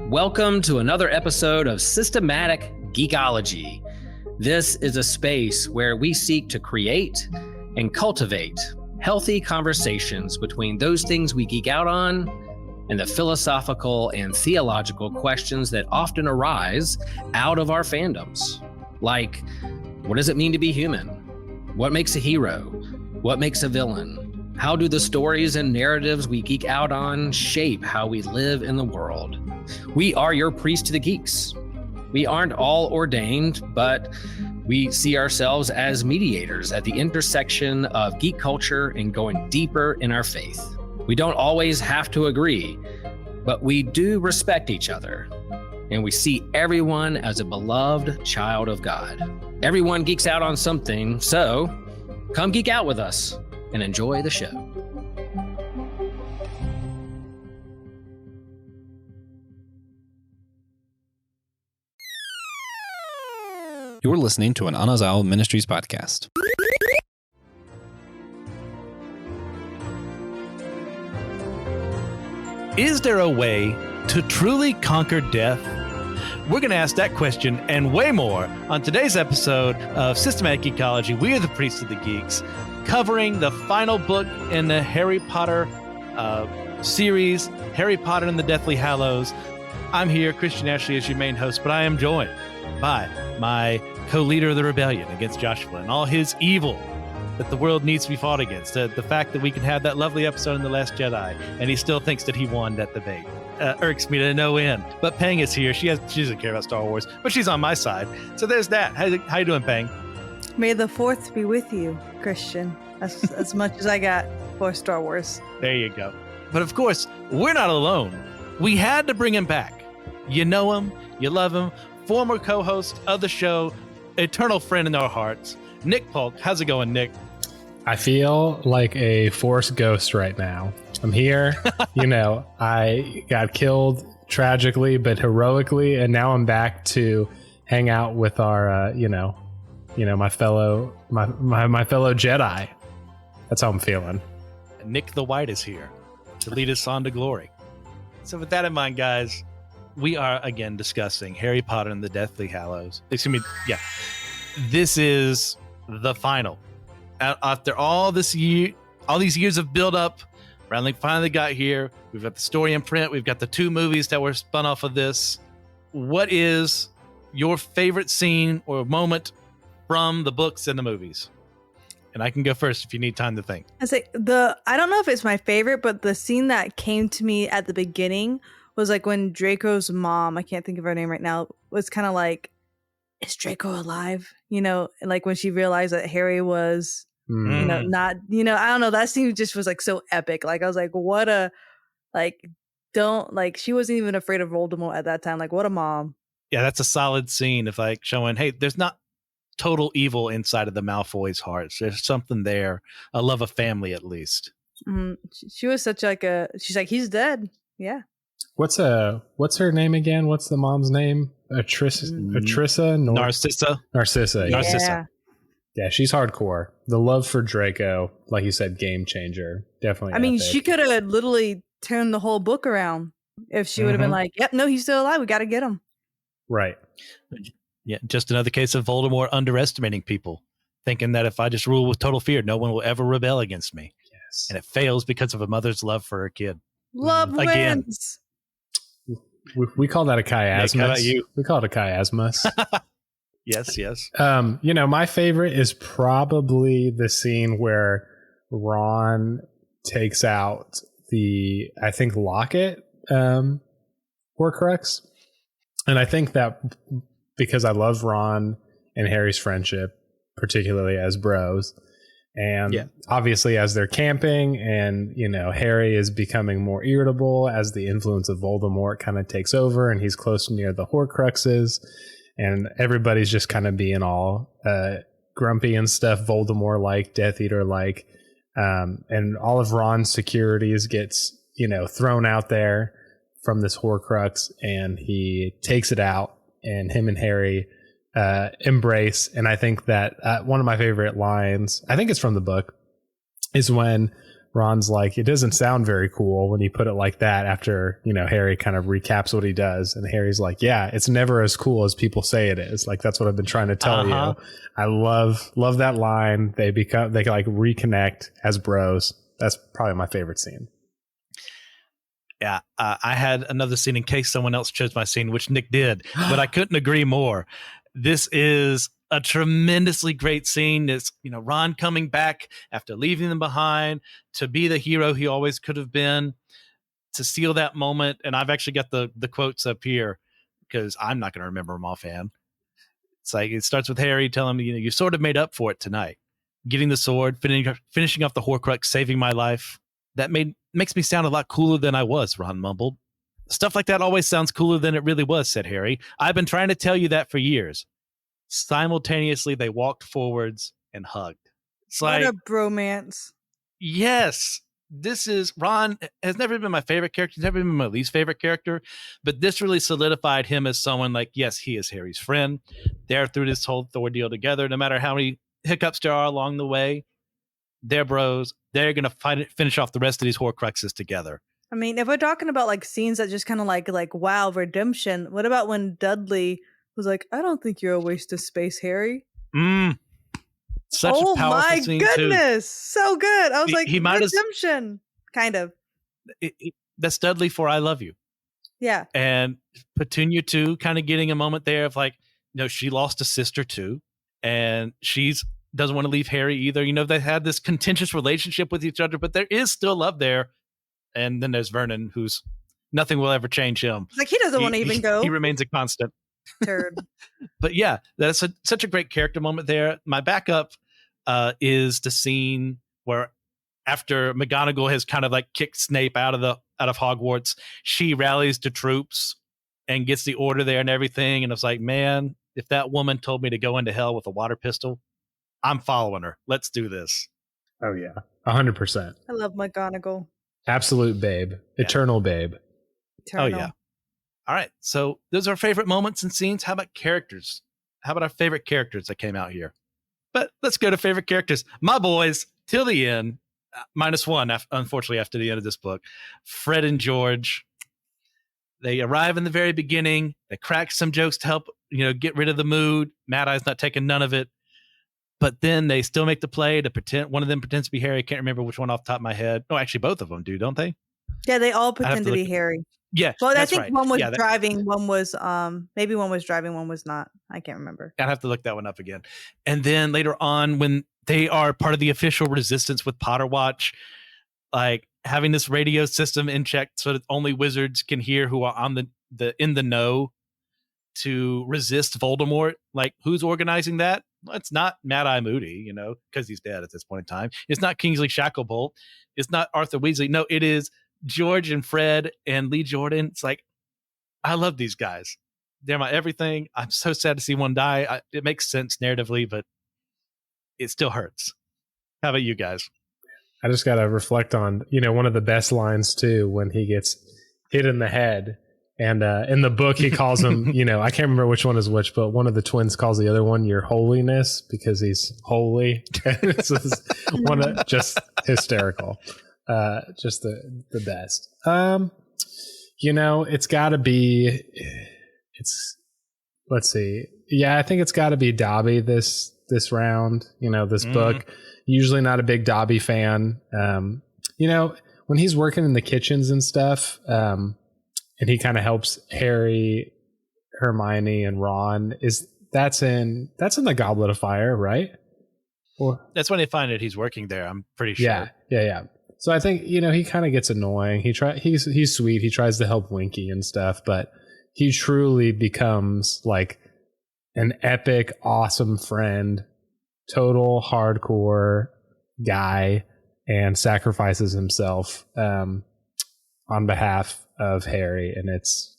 Welcome to another episode of Systematic Geekology. This is a space where we seek to create and cultivate healthy conversations between those things we geek out on and the philosophical and theological questions that often arise out of our fandoms. Like, what does it mean to be human? What makes a hero? What makes a villain? How do the stories and narratives we geek out on shape how we live in the world? We are your priest to the geeks. We aren't all ordained, but we see ourselves as mediators at the intersection of geek culture and going deeper in our faith. We don't always have to agree, but we do respect each other, and we see everyone as a beloved child of God. Everyone geeks out on something, so come geek out with us and enjoy the show. You're listening to an Anazal Ministries podcast. Is there a way to truly conquer death? We're going to ask that question and way more on today's episode of Systematic Geekology. We are the Priests of the Geeks, covering the final book in the Harry Potter series, Harry Potter and the Deathly Hallows. I'm here, Christian Ashley, as your main host, but I am joined by my co-leader of the rebellion against Joshua and all his evil that the world needs to be fought against. The fact that we can have that lovely episode in The Last Jedi and he still thinks that he won that debate irks me to no end. But Pang is here. She doesn't care about Star Wars, but she's on my side. So there's that. How you doing, Pang? May the fourth be with you, Christian. As much as I got for Star Wars. There you go. But of course, we're not alone. We had to bring him back. You know him. You love him. Former co-host of the show, eternal friend in our hearts, Nick Polk. How's it going, Nick? I feel like a Force ghost right now. I'm here. I got killed tragically but heroically, and now I'm back to hang out with our, my fellow Jedi. That's how I'm feeling. Nick the White is here to lead us on to glory. So with that in mind, guys, we are again discussing Harry Potter and the Deathly Hallows. This is the final. After all these years of build-up, Rowling finally got here. We've got the story in print. We've got the 2 movies that were spun off of this. What is your favorite scene or moment from the books and the movies? And I can go first if you need time to think. I don't know if it's my favorite, but the scene that came to me at the beginning was like when Draco's mom, I can't think of her name right now, was kind of like, is Draco alive? Like when she realized that Harry was, not, I don't know. That scene just was like so epic. Like I was like, she wasn't even afraid of Voldemort at that time. Like what a mom. Yeah, that's a solid scene of like showing, hey, there's not total evil inside of the Malfoy's hearts. There's something there. A love of family, at least. She was such like she's like, he's dead. Yeah. What's her name again? What's the mom's name? Narcissa. Yeah, she's hardcore. The love for Draco, like you said, game changer. Definitely. I mean, she could have literally turned the whole book around if she would have been like, yep, no, he's still alive. We got to get him. Right. Yeah, just another case of Voldemort underestimating people, thinking that if I just rule with total fear, no one will ever rebel against me. Yes. And it fails because of a mother's love for her kid. Love wins. We call that a chiasmus. How about you? We call it a chiasmus. Yes. My favorite is probably the scene where Ron takes out the, I think, locket Horcrux. And I think that because I love Ron and Harry's friendship, particularly as bros, and obviously as they're camping and, Harry is becoming more irritable as the influence of Voldemort kind of takes over and he's close near the Horcruxes and everybody's just kind of being all grumpy and stuff, Voldemort-like, Death Eater-like, and all of Ron's securities gets, thrown out there from this Horcrux and he takes it out and him and Harry embrace. And I think that one of my favorite lines, I think it's from the book, is when Ron's like, it doesn't sound very cool when you put it like that after, Harry kind of recaps what he does. And Harry's like, yeah, it's never as cool as people say it is. Like, that's what I've been trying to tell you. I love that line. They like reconnect as bros. That's probably my favorite scene. Yeah, I had another scene in case someone else chose my scene, which Nick did, but I couldn't agree more. This is a tremendously great scene. It's, Ron coming back after leaving them behind to be the hero he always could have been, to seal that moment. And I've actually got the quotes up here because I'm not going to remember them offhand. It's like, it starts with Harry telling me, you sort of made up for it tonight. Getting the sword, finishing off the Horcrux, saving my life. That makes me sound a lot cooler than I was, Ron mumbled. Stuff like that always sounds cooler than it really was, said Harry. I've been trying to tell you that for years. Simultaneously, they walked forwards and hugged. It's what like a bromance. Yes, this is Ron has never been my favorite character. He's never been my least favorite character, but this really solidified him as someone like, yes, he is Harry's friend. They're through this whole ordeal together. No matter how many hiccups there are along the way, they're bros. They're going to finish off the rest of these Horcruxes together. I mean, if we're talking about like scenes that just kind of like wow, redemption, what about when Dudley was like, I don't think you're a waste of space, Harry? Such a powerful scene, too. Oh my goodness. So good. I was like, he redemption. Kind of. That's Dudley for I Love You. Yeah. And Petunia, too, kind of getting a moment there of like, she lost a sister, too. And she's doesn't want to leave Harry either. They had this contentious relationship with each other, but there is still love there. And then there's Vernon, who's nothing will ever change him. Like, he doesn't want to even go. He remains a constant. Turd. But yeah, that's such a great character moment there. My backup is the scene where after McGonagall has kind of like kicked Snape out of Hogwarts, she rallies the troops and gets the order there and everything. And it's like, man, if that woman told me to go into hell with a water pistol, I'm following her. Let's do this. Oh yeah, 100%. I love McGonagall. Absolute babe, eternal babe. Eternal. Oh yeah. All right, so those are our favorite moments and scenes. How about characters? How about our favorite characters that came out here? But let's go to favorite characters. My boys, till the end, -1, unfortunately, after the end of this book. Fred and George. They arrive in the very beginning. They crack some jokes to help, get rid of the mood. Mad Eye's not taking none of it. But then they still make the play to pretend. One of them pretends to be Harry. I can't remember which one off the top of my head. Oh, actually, both of them do, don't they? Yeah, they all pretend to be Harry. Yeah. Well, I think right. one was driving, one was maybe one was driving, one was not. I can't remember. I'd have to look that one up again. And then later on, when they are part of the official resistance with Potter Watch, like having this radio system in check so that only wizards can hear who are on the in the know to resist Voldemort. Like, who's organizing that? Well, it's not Mad Eye Moody, because he's dead at this point in time. It's not Kingsley Shacklebolt. It's not Arthur Weasley. No, it is George and Fred and Lee Jordan. It's like, I love these guys. They're my everything. I'm so sad to see one die. It makes sense narratively, but it still hurts. How about you guys? I just got to reflect on, one of the best lines too, when he gets hit in the head. And in the book, he calls him, I can't remember which one is which, but one of the twins calls the other one Your Holiness because he's holy. It's just hysterical. Just the best. It's got to be. Let's see. Yeah, I think it's got to be Dobby this round. This book. Usually not a big Dobby fan. When he's working in the kitchens and stuff, and he kind of helps Harry, Hermione, and Ron. That's in the Goblet of Fire, right? Or that's when they find that he's working there. I'm pretty sure. Yeah. So I think he kind of gets annoying. He's sweet. He tries to help Winky and stuff, but he truly becomes like an epic, awesome friend, total hardcore guy, and sacrifices himself on behalf of Harry. And it's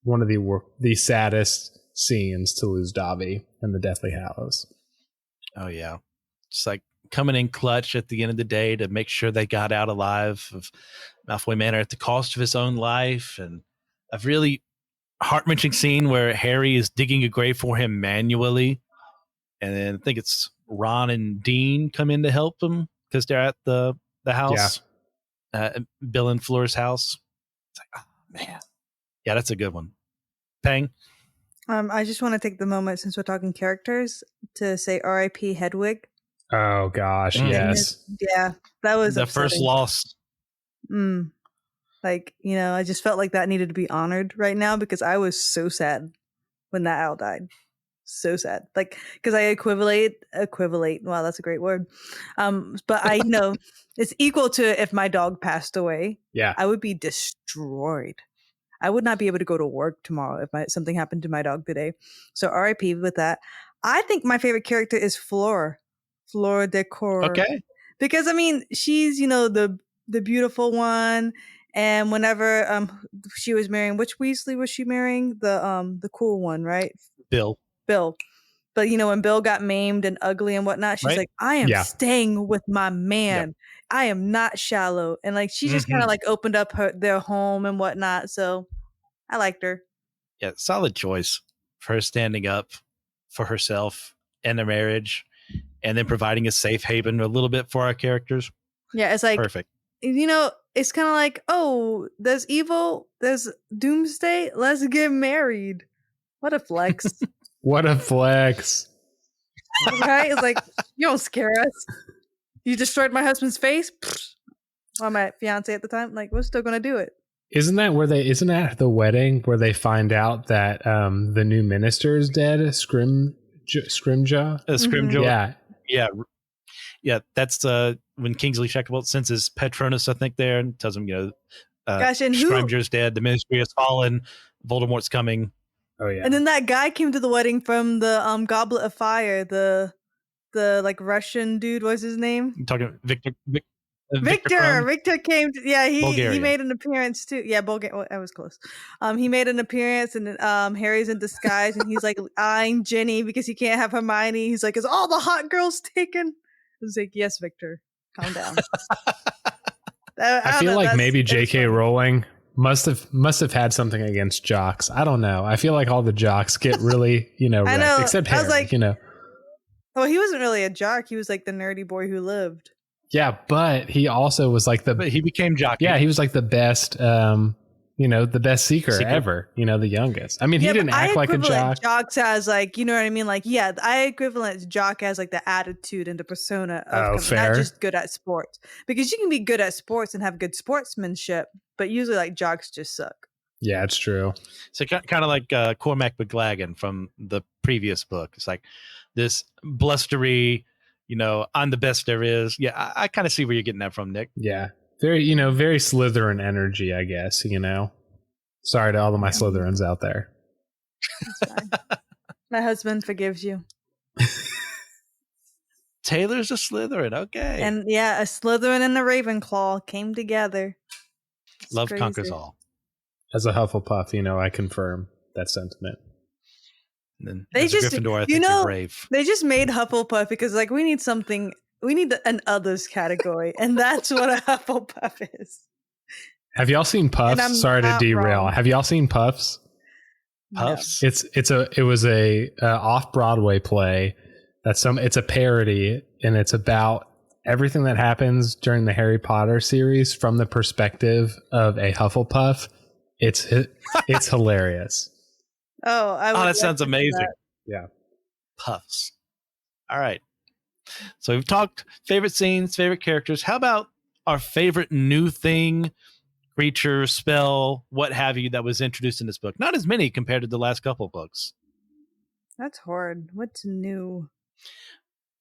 one of the saddest scenes to lose Dobby in the Deathly Hallows. Oh yeah, just like coming in clutch at the end of the day to make sure they got out alive of Malfoy Manor at the cost of his own life. And a really heart-wrenching scene where Harry is digging a grave for him manually, and then I think it's Ron and Dean come in to help him because they're at the the house. Bill and Fleur's house. It's like, oh man. Yeah, that's a good one. Peng? I just want to take the moment, since we're talking characters, to say R.I.P. Hedwig. Oh gosh, Mm. yes. Yeah, that was The upsetting. first loss. Like, I just felt like that needed to be honored right now, because I was so sad when that owl died. So sad. Like, because I equivalate. Wow, that's a great word. But I know it's equal to if my dog passed away. Yeah. I would be destroyed. I would not be able to go to work tomorrow if something happened to my dog today. So R.I.P. with that. I think my favorite character is Fleur Decor. Okay. Because she's the beautiful one, and whenever she was marrying, which Weasley was she marrying? The cool one, right? Bill. But when Bill got maimed and ugly and whatnot, she's Right. like, I am staying with my man. Yep. I am not shallow. And like she just kind of like opened up their home and whatnot. So I liked her. Yeah, solid choice for her standing up for herself and their marriage, and then providing a safe haven a little bit for our characters. Yeah, it's like perfect. It's kind of like, oh, there's evil, there's doomsday. Let's get married. What a flex. What a flex. Right? It's like, you don't scare us. You destroyed my husband's face. Well, my fiance at the time, like, we're still gonna do it. Isn't that the wedding where they find out that the new minister is dead? Scrimjaw? Scrimjaw. Yeah. That's when Kingsley Shacklebolt sends his Patronus, I think, there, and tells him, gosh, and Scrimgeour's dead, the ministry has fallen, Voldemort's coming. Oh yeah. And then that guy came to the wedding from the Goblet of Fire, the like Russian dude. What's his name? I'm talking Victor came to, he made an appearance too. Yeah, Bulgaria. Well, I was close. He made an appearance, and Harry's in disguise, and he's like eyeing Ginny because he can't have Hermione. He's like, is all the hot girls taken? I was like, yes, Victor, calm down. I feel like maybe J.K. Rowling must have had something against jocks. I don't know. I feel like all the jocks get really, wrecked, I know. except Harry, I was like, well, he wasn't really a jock. He was like the nerdy boy who lived. Yeah, but he also was like but he became jockey. Yeah, he was like the best, the best seeker ever. The youngest. I mean, he didn't act like a jock. Jocks as like, you know what I mean? Like, yeah, I equivalent jock as like the attitude and the persona of not just good at sports. Because you can be good at sports and have good sportsmanship, but usually like jocks just suck. Yeah, it's true. So kind of like Cormac McLagan from the previous book. It's like this blustery, I'm the best there is. Yeah, I kind of see where you're getting that from, Nick. Yeah. Very, very Slytherin energy, I guess, Sorry to all of my Slytherins out there. That's fine. My husband forgives you. Taylor's a Slytherin, okay. And yeah, a Slytherin and a Ravenclaw came together. Love conquers all. As a Hufflepuff, I confirm that sentiment. And then they just, Gryffindor, I think you're brave. They just made Hufflepuff because like we need an others category, and that's what a Hufflepuff is. Have y'all seen Puffs? Sorry to derail. Wrong. Have y'all seen Puffs? Puffs? No. It was a off-Broadway play. It's a parody, and it's about everything that happens during the Harry Potter series from the perspective of a Hufflepuff. It's hilarious. Oh, that sounds amazing. That. Yeah. Puffs. All right. So we've talked favorite scenes, favorite characters. How about our favorite new thing, creature, spell, what have you, that was introduced in this book? Not as many compared to the last couple of books. That's hard. What's new?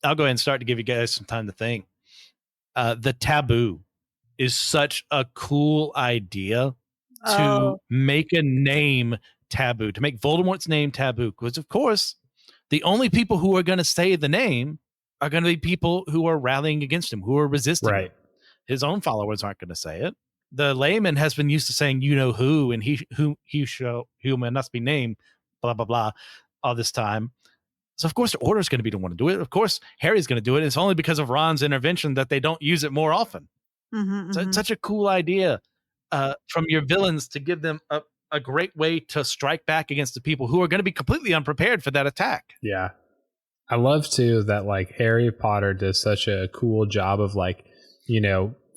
I'll go ahead and start to give you guys some time to think. The taboo is such a cool idea to make a name taboo, to make Voldemort's name taboo. Because, of course, the only people who are going to say the name are going to be people who are rallying against him, who are resisting him. His own followers aren't going to say it. The layman has been used to saying, who, and who must be named, blah, blah, blah, all this time. So, of course, the Order's going to be the one to do it. Of course, Harry's going to do it. It's only because of Ron's intervention that they don't use it more often. So it's such a cool idea from your villains to give them a great way to strike back against the people who are going to be completely unprepared for that attack. Yeah. I love, too, that, like, Harry Potter does such a cool job of, like,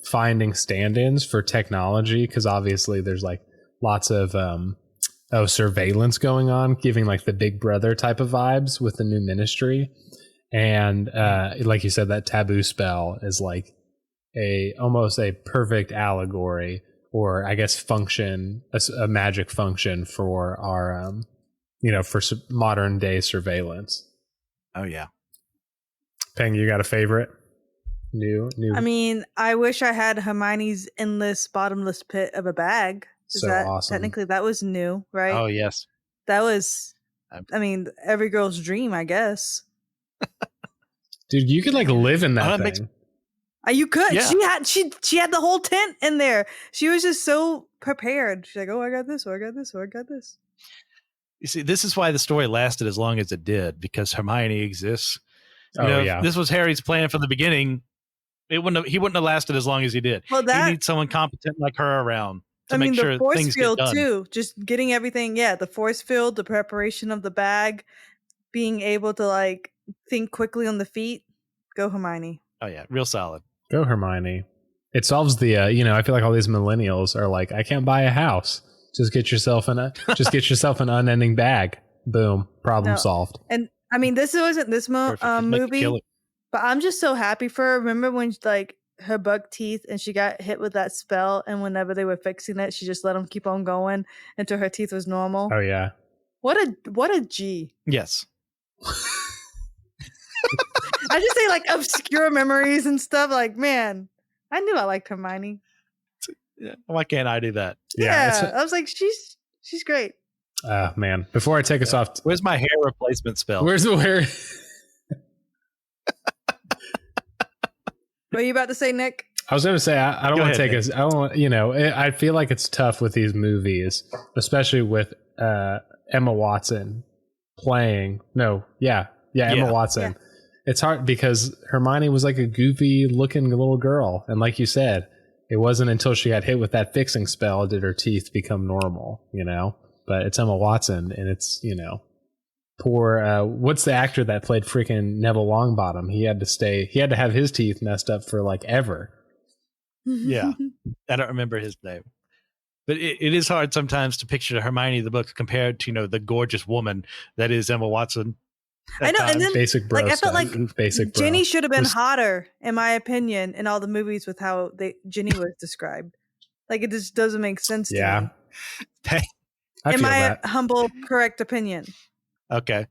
finding stand-ins for technology, because obviously there's like lots of surveillance going on, giving like the Big Brother type of vibes with the new ministry. And like you said, that taboo spell is like almost a perfect allegory, or I guess function, a magic function for our for modern day surveillance. Oh yeah. Peng, you got a favorite? New. I mean, I wish I had Hermione's endless bottomless pit of a bag. So awesome. Technically that was new, right? Oh yes. That was, I mean, every girl's dream, I guess. Dude, you could like live in that thing. You could. Yeah. She had the whole tent in there. She was just so prepared. She's like, oh, I got this. Oh, I got this. Oh, I got this. You see, this is why the story lasted as long as it did, because Hermione exists. Yeah. If this was Harry's plan from the beginning, he wouldn't have lasted as long as he did. Well, he needs someone competent like her around to make sure the force things field get done. too. Just getting everything. Yeah, the force field, the preparation of the bag, being able to like think quickly on the feet. Go Hermione. Oh yeah, real solid. Go Hermione. It solves the I feel like all these millennials are like, I can't buy a house. Just get yourself an unending bag. Boom. Problem solved. And I mean, this wasn't this movie, but I'm just so happy for her. Remember when like her buck teeth and she got hit with that spell, and whenever they were fixing it, she just let them keep on going until her teeth was normal. Oh yeah. What a G. Yes. I just say like obscure memories and stuff. Like, man, I knew I liked Hermione. Why can't I do that? Yeah, I was like, she's great. Man, before I take us off, where's my hair replacement spell? Where's the where? What are you about to say, Nick? I was going to say I don't want to take us. I don't want, I feel like it's tough with these movies, especially with Emma Watson playing. Emma Watson. Yeah. It's hard because Hermione was like a goofy looking little girl, and like you said, it wasn't until she got hit with that fixing spell did her teeth become normal. But it's Emma Watson, and it's poor. What's the actor that played freaking Neville Longbottom? He had to have his teeth messed up for like ever. Yeah, I don't remember his name, but it is hard sometimes to picture Hermione the book compared to the gorgeous woman that is Emma Watson. I know, and then basic bro I felt like Ginny should have been hotter, in my opinion, in all the movies with how Ginny was described. Like it just doesn't make sense to me. In my humble, correct opinion. Okay.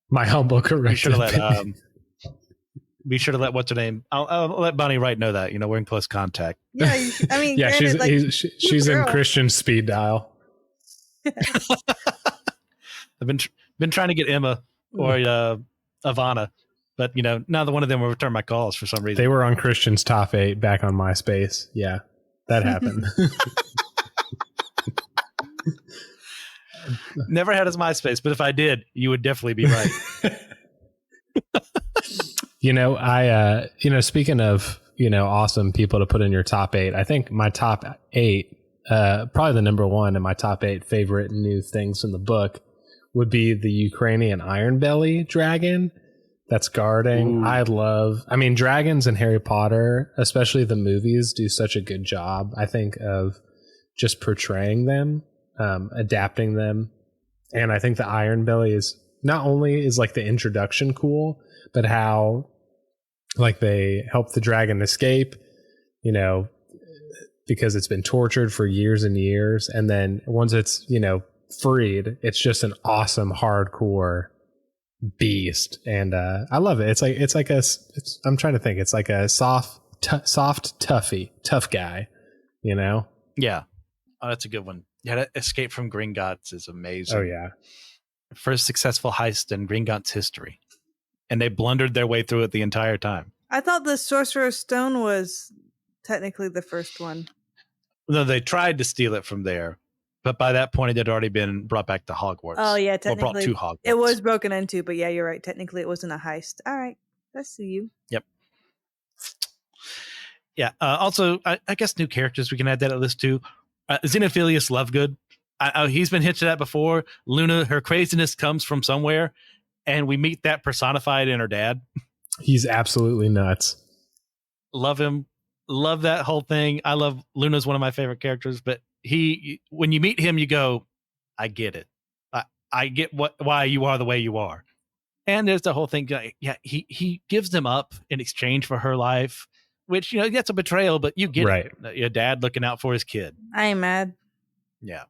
My humble, correct opinion. Be sure to let what's her name? I'll let Bonnie Wright know that we're in close contact. Yeah, I mean, yeah, granted, she's in Christian speed dial. I've been trying to get Emma or Ivana, but neither one of them will return my calls for some reason. They were on Christian's top 8 back on MySpace. Yeah, that happened. Never had his MySpace, but if I did, you would definitely be right. Speaking of awesome people to put in your top 8, I think my top 8, probably the number one in my top 8 favorite new things in the book would be the Ukrainian Iron Belly dragon that's guarding. Ooh. Dragons in Harry Potter, especially the movies, do such a good job, I think, of just portraying them, adapting them. And I think the Iron Belly is not only is like the introduction cool, but how like they help the dragon escape, because it's been tortured for years and years. And then once it's, freed, it's just an awesome hardcore beast, and I love it. I'm trying to think. It's like a soft tough guy, Yeah, oh, that's a good one. Yeah, that Escape from Gringotts is amazing. Oh yeah, first successful heist in Gringotts history, and they blundered their way through it the entire time. I thought the Sorcerer's Stone was technically the first one. No, they tried to steal it from there. But by that point, it had already been brought back to Hogwarts. Oh, yeah, technically. Or brought to Hogwarts. It was broken into, but yeah, you're right. Technically, it wasn't a heist. All right. I see you. Yep. Yeah. Also, I guess new characters we can add that at list too. Xenophilius Lovegood. He's been hit to that before. Luna, her craziness comes from somewhere, and we meet that personified in her dad. He's absolutely nuts. Love him. love that whole thing. I love Luna's one of my favorite characters, but when you meet him, you go, I get it. I get why you are the way you are. And there's the whole thing. Yeah, he gives them up in exchange for her life, which, that's a betrayal, but you get Right. it. Your dad looking out for his kid. I ain't mad. Yeah,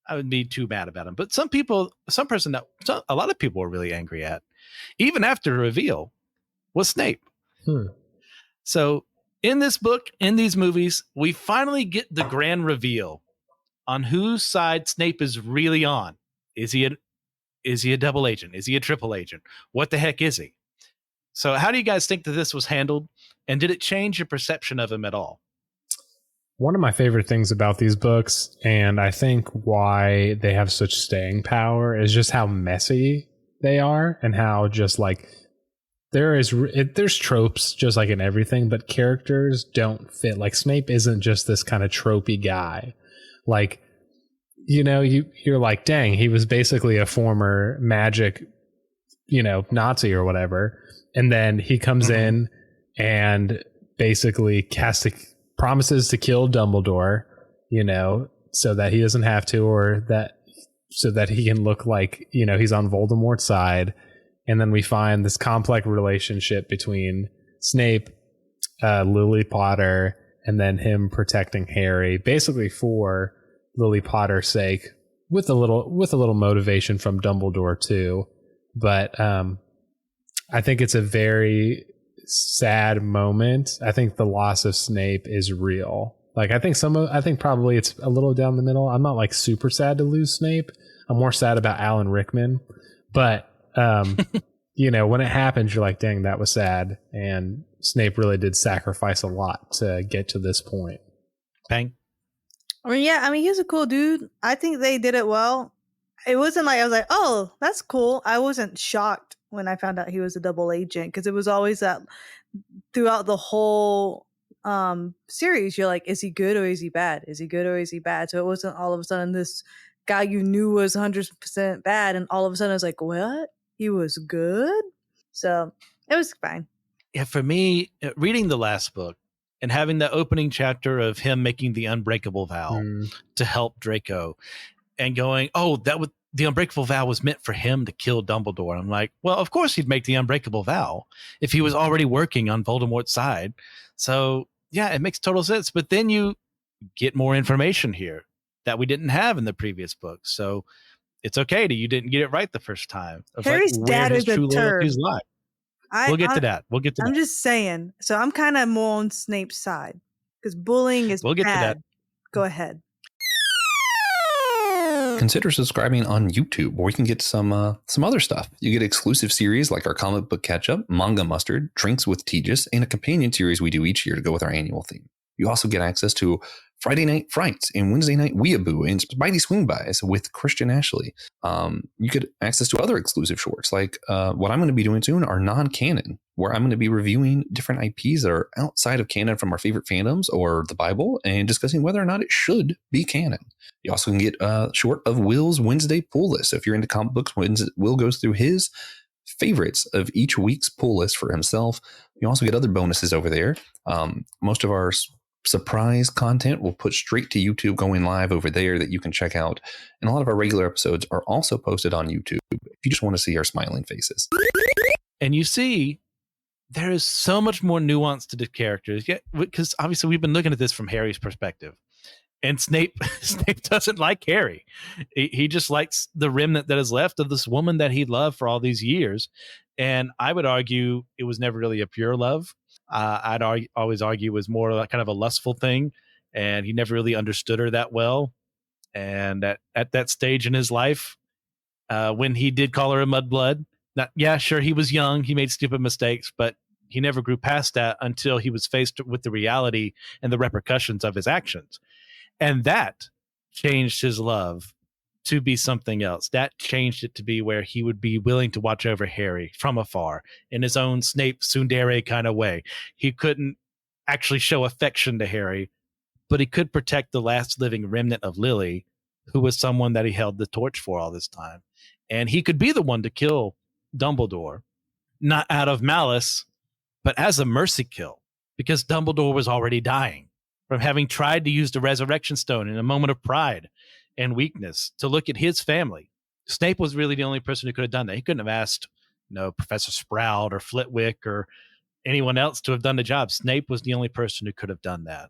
I would be too mad about him. But a lot of people were really angry at, even after the reveal, was Snape. So in this book, in these movies, we finally get the grand reveal on whose side Snape is really on. Is he a double agent? Is he a triple agent? What the heck is he? So how do you guys think that this was handled? And did it change your perception of him at all? One of my favorite things about these books, and I think why they have such staying power, is just how messy they are, and how just like there's tropes just like in everything, but characters don't fit. Like Snape isn't just this kind of tropey guy. Like, you're like, dang, he was basically a former magic, Nazi or whatever. And then he comes in and basically promises to kill Dumbledore, so that he doesn't have to, so that he can look like, he's on Voldemort's side. And then we find this complex relationship between Snape, Lily Potter, and then him protecting Harry, basically for Lily Potter's sake, with a little motivation from Dumbledore too. But I think it's a very sad moment. I think the loss of Snape is real. Like I think probably it's a little down the middle. I'm not like super sad to lose Snape. I'm more sad about Alan Rickman. But when it happens, you're like, dang, that was sad. And Snape really did sacrifice a lot to get to this point. Bang. He's a cool dude. I think they did it well. It wasn't like I was like, oh, that's cool. I wasn't shocked when I found out he was a double agent, because it was always that throughout the whole series, you're like, is he good or is he bad? Is he good or is he bad? So it wasn't all of a sudden this guy you knew was 100% bad, and all of a sudden it's like, what? He was good? So it was fine. Yeah, for me, reading the last book and having the opening chapter of him making the unbreakable vow to help Draco, and going, oh, the unbreakable vow was meant for him to kill Dumbledore. And I'm like, well, of course he'd make the unbreakable vow if he was already working on Voldemort's side. So yeah, it makes total sense. But then you get more information here that we didn't have in the previous book. So it's okay that you didn't get it right the first time. Harry's dad is a turd. We'll get to that. I'm just saying. So I'm kind of more on Snape's side, because bullying is We'll get to that. Go ahead. Consider subscribing on YouTube, where you can get some other stuff. You get exclusive series like our comic book catch-up, Manga Mustard, Drinks with Tejas, and a companion series we do each year to go with our annual theme. You also get access to Friday Night Frights and Wednesday Night Weeaboo and Spidey Swing-Bys with Christian Ashley. You get access to other exclusive shorts, like what I'm going to be doing soon are non-canon, where I'm going to be reviewing different IPs that are outside of canon from our favorite fandoms or the Bible, and discussing whether or not it should be canon. You also can get a short of Will's Wednesday pull list. So if you're into comic books, Will goes through his favorites of each week's pull list for himself. You also get other bonuses over there. Most of our surprise content we'll put straight to YouTube, going live over there, that you can check out. And a lot of our regular episodes are also posted on YouTube if you just want to see our smiling faces. And you see, there is so much more nuance to the characters. Yeah, because obviously we've been looking at this from Harry's perspective. And Snape doesn't like Harry. He just likes the remnant that is left of this woman that he loved for all these years. And I would argue it was never really a pure love. I'd always argue it was more like kind of a lustful thing, and he never really understood her that well. And at that stage in his life, when he did call her a mudblood, sure, he was young, he made stupid mistakes, but he never grew past that until he was faced with the reality and the repercussions of his actions. And that changed his love to be something else. That changed it to be where he would be willing to watch over Harry from afar in his own Snape tsundere kind of way. He couldn't actually show affection to Harry, but he could protect the last living remnant of Lily, who was someone that he held the torch for all this time. And he could be the one to kill Dumbledore, not out of malice, but as a mercy kill. because Dumbledore was already dying from having tried to use the resurrection stone in a moment of pride and weakness to look at his family. Snape was really the only person who could have done that. He couldn't have asked, Professor Sprout or Flitwick or anyone else to have done the job. Snape was the only person who could have done that.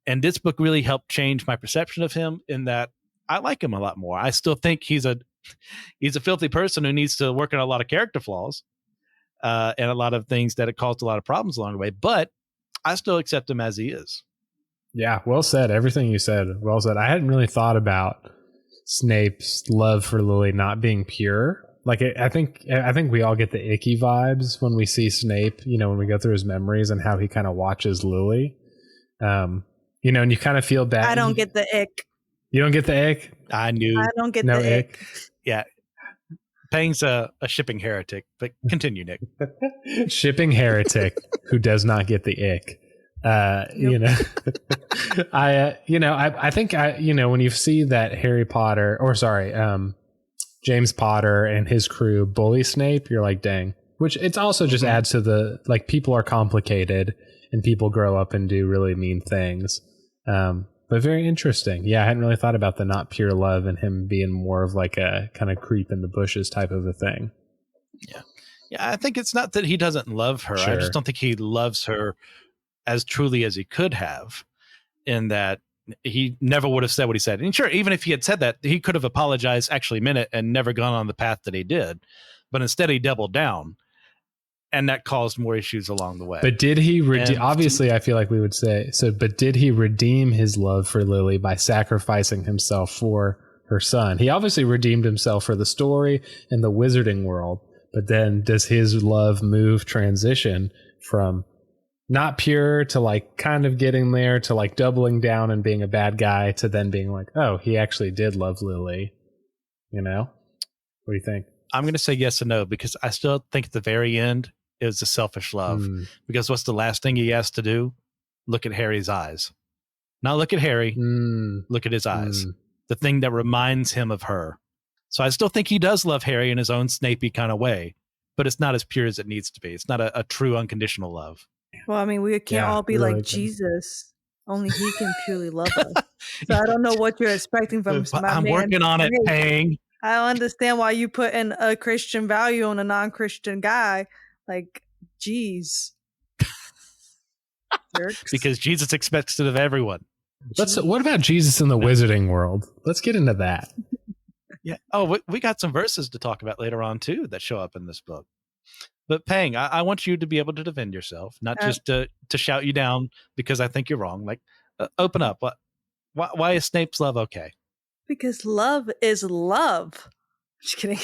And this book really helped change my perception of him in that I like him a lot more. I still think he's a filthy person who needs to work on a lot of character flaws and a lot of things that have caused a lot of problems along the way. But I still accept him as he is. Yeah, well said. Everything you said, well said. I hadn't really thought about Snape's love for Lily not being pure. Like, I think we all get the icky vibes when we see Snape, when we go through his memories and how he kind of watches Lily. And you kind of feel bad. I don't get the ick. You don't get the ick? I don't get the ick. Yeah. Pang's a shipping heretic, but continue, Nick. Shipping heretic who does not get the ick. Nope. I think when you see that James Potter and his crew bully Snape, you're like, dang. Which it's also just adds to the, like, people are complicated and people grow up and do really mean things. But very interesting. Yeah, I hadn't really thought about the not pure love and him being more of like a kind of creep in the bushes type of a thing. Yeah. Yeah, I think it's not that he doesn't love her. Sure. I just don't think he loves her as truly as he could have, in that he never would have said what he said. And sure, even if he had said that, he could have apologized, actually meant it, and never gone on the path that he did. But instead he doubled down, and that caused more issues along the way. But did he obviously I feel like we would say so, but did he redeem his love for Lily by sacrificing himself for her son? He obviously redeemed himself for the story and the wizarding world, but then does his love transition from not pure to like kind of getting there to like doubling down and being a bad guy to then being like, oh, he actually did love Lily? What do you think? I'm going to say yes and no, because I still think at the very end it was a selfish love. Because what's the last thing he has to do? Look at Harry's eyes. Not look at Harry. Look at his eyes. The thing that reminds him of her. So I still think he does love Harry in his own Snapey kind of way, but it's not as pure as it needs to be. It's not a true unconditional love. Well, I mean, we can't all be like Jesus. Only he can purely love us. So I don't know what you're expecting from my I'm man. working on it, Pang. I don't understand why you put in a Christian value on a non-Christian guy. Like, geez. Because Jesus expects it of everyone. What about Jesus in the wizarding world? Let's get into that. Yeah. Oh, we got some verses to talk about later on, too, that show up in this book. But Pang, I want you to be able to defend yourself, not just to shout you down because I think you're wrong. Like, open up. Why is Snape's love okay? Because love is love. Just kidding.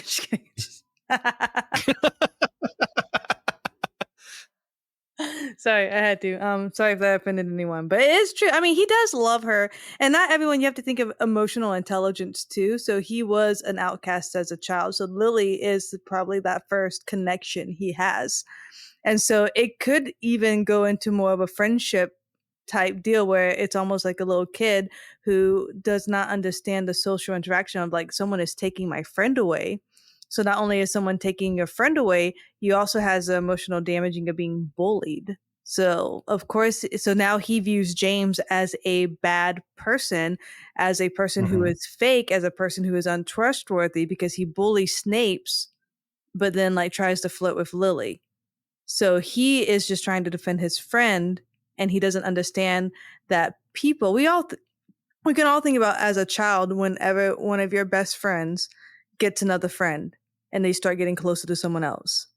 Sorry, I had to. Sorry if that offended anyone, but it is true. I mean, he does love her, and not everyone. You have to think of emotional intelligence too. So he was an outcast as a child. So Lily is probably that first connection he has, and so it could even go into more of a friendship type deal where it's almost like a little kid who does not understand the social interaction of like someone is taking my friend away. So not only is someone taking your friend away, you also has the emotional damaging of being bullied. So of course, so now he views James as a bad person, as a person who is fake, as a person who is untrustworthy because he bullies Snape's, but then like tries to flirt with Lily. So he is just trying to defend his friend, and he doesn't understand that people, we can all think about as a child whenever one of your best friends gets another friend and they start getting closer to someone else.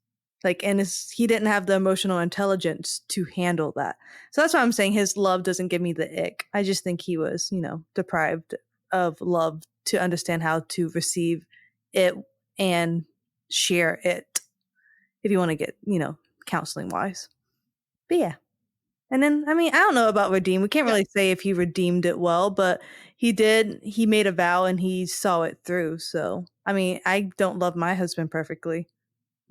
Like, and he didn't have the emotional intelligence to handle that. So that's why I'm saying his love doesn't give me the ick. I just think he was, deprived of love to understand how to receive it and share it. If you want to get, counseling wise. But yeah. And then, I mean, I don't know about redeem. We can't really say if he redeemed it well, but he did. He made a vow and he saw it through. So, I mean, I don't love my husband perfectly.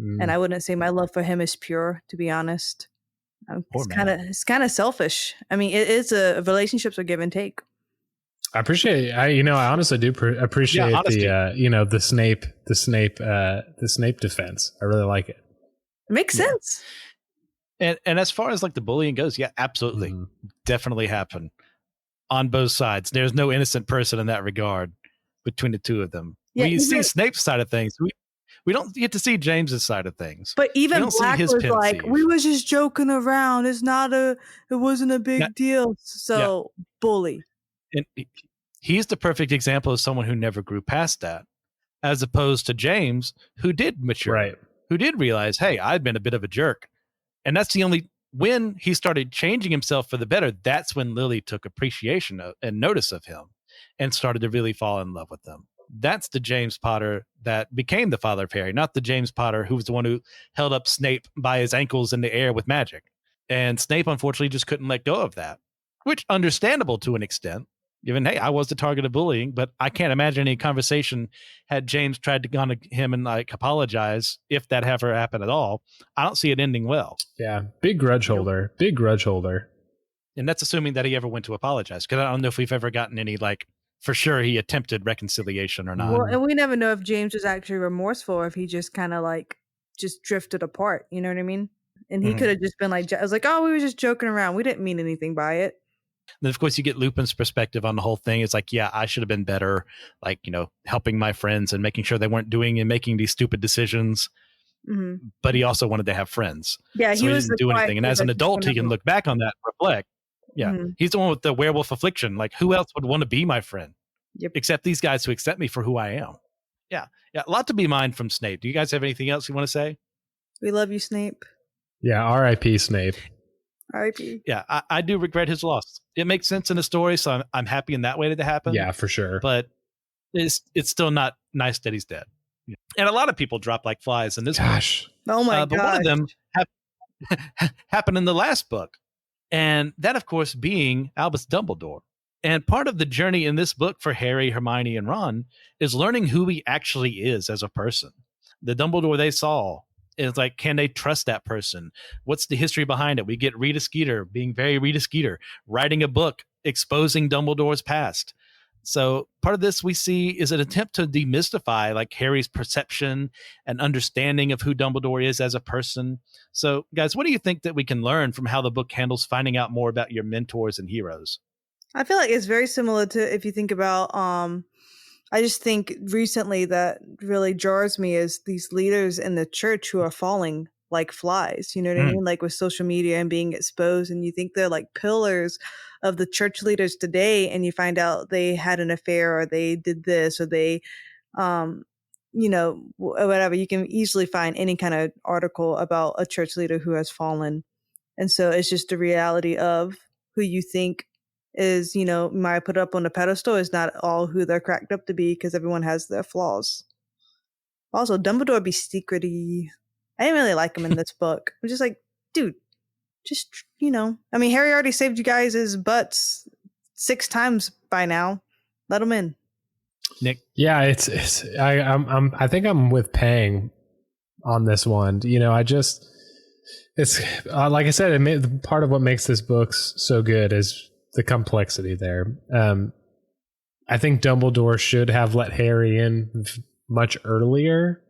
And I wouldn't say my love for him is pure, to be honest. It's kind of selfish. I mean, it is relationships are give and take. I appreciate. I honestly do appreciate the Snape defense. I really like it. It makes sense. And as far as like the bullying goes, yeah, absolutely. Definitely happened on both sides. There's no innocent person in that regard between the two of them. Yeah, We see Snape's side of things. We don't get to see James's side of things. But even we don't Black see his was pet like, peeve. we was just joking around. It wasn't a big deal. So bully. And he's the perfect example of someone who never grew past that, as opposed to James, who did mature, Right. who did realize, hey, I've been a bit of a jerk. And that's the only, when he started changing himself for the better, that's when Lily took appreciation and notice of him and started to really fall in love with him. That's the James Potter that became the father of Harry, not the James Potter who was the one who held up Snape by his ankles in the air with magic. And Snape, unfortunately, just couldn't let go of that, which understandable to an extent, given, hey, I was the target of bullying, but I can't imagine any conversation had James tried to go to him and like apologize, if that ever happened at all. I don't see it ending well. Yeah. Big grudge holder. Big grudge holder. And that's assuming that he ever went to apologize, because I don't know if we've ever gotten any, like, for sure he attempted reconciliation or not. Well, and we never know if James was actually remorseful or if he just kind of like just drifted apart. You know what I mean? And he could have just been like, I was like, oh, we were just joking around. We didn't mean anything by it. Then, of course, you get Lupin's perspective on the whole thing. It's like, yeah, I should have been better, like, helping my friends and making sure they weren't doing and making these stupid decisions. Mm-hmm. But he also wanted to have friends. Yeah, so he didn't do anything. And as an adult, he can look back on that and reflect. Yeah, he's the one with the werewolf affliction. Like, who else would want to be my friend? Yep. Except these guys who accept me for who I am. Yeah, a lot to be mined from Snape. Do you guys have anything else you want to say? We love you, Snape. Yeah, R.I.P. Snape. R.I.P. Yeah, I do regret his loss. It makes sense in the story, so I'm happy in that way that it happened. Yeah, for sure. But it's still not nice that he's dead. Yeah. And a lot of people drop like flies in this Gosh. book. Oh my god! But one of them happened in the last book, and that, of course, being Albus Dumbledore. And part of the journey in this book for Harry, Hermione, and Ron is learning who he actually is as a person. The Dumbledore they saw is like, can they trust that person? What's the history behind it? We get Rita Skeeter being very Rita Skeeter, writing a book exposing Dumbledore's past. So part of this we see is an attempt to demystify like Harry's perception and understanding of who Dumbledore is as a person. So guys, what do you think that we can learn from how the book handles finding out more about your mentors and heroes? I feel like it's very similar to, if you think about, I just think recently that really jars me is these leaders in the church who are falling like flies, you know what I mean? Like with social media and being exposed, and you think they're like pillars of the church leaders today, and you find out they had an affair or they did this or they, whatever. You can easily find any kind of article about a church leader who has fallen. And so it's just the reality of who you think is, might put up on a pedestal is not all who they're cracked up to be, because everyone has their flaws. Also, Dumbledore be secrety. I didn't really like him in this book. I'm just like, dude, just, I mean, Harry already saved you guys' butts 6 times by now. Let him in. Nick? Yeah, I think I'm with Pang on this one. It's like I said, part of what makes this book so good is the complexity there. I think Dumbledore should have let Harry in much earlier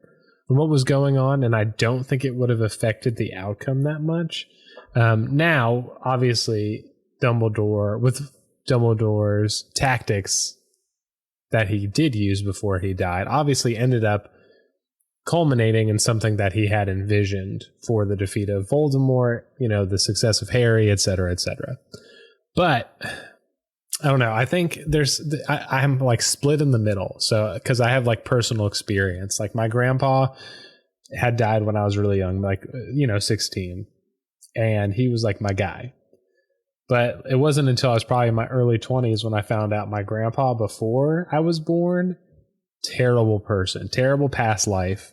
from what was going on, and I don't think it would have affected the outcome that much. Now, obviously, with Dumbledore's tactics that he did use before he died, obviously ended up culminating in something that he had envisioned for the defeat of Voldemort, the success of Harry, etc., etc. But I don't know. I think I'm like split in the middle. So, because I have like personal experience, like my grandpa had died when I was really young, like, 16, and he was like my guy. But it wasn't until I was probably in my early 20s when I found out my grandpa, before I was born, terrible person, terrible past life,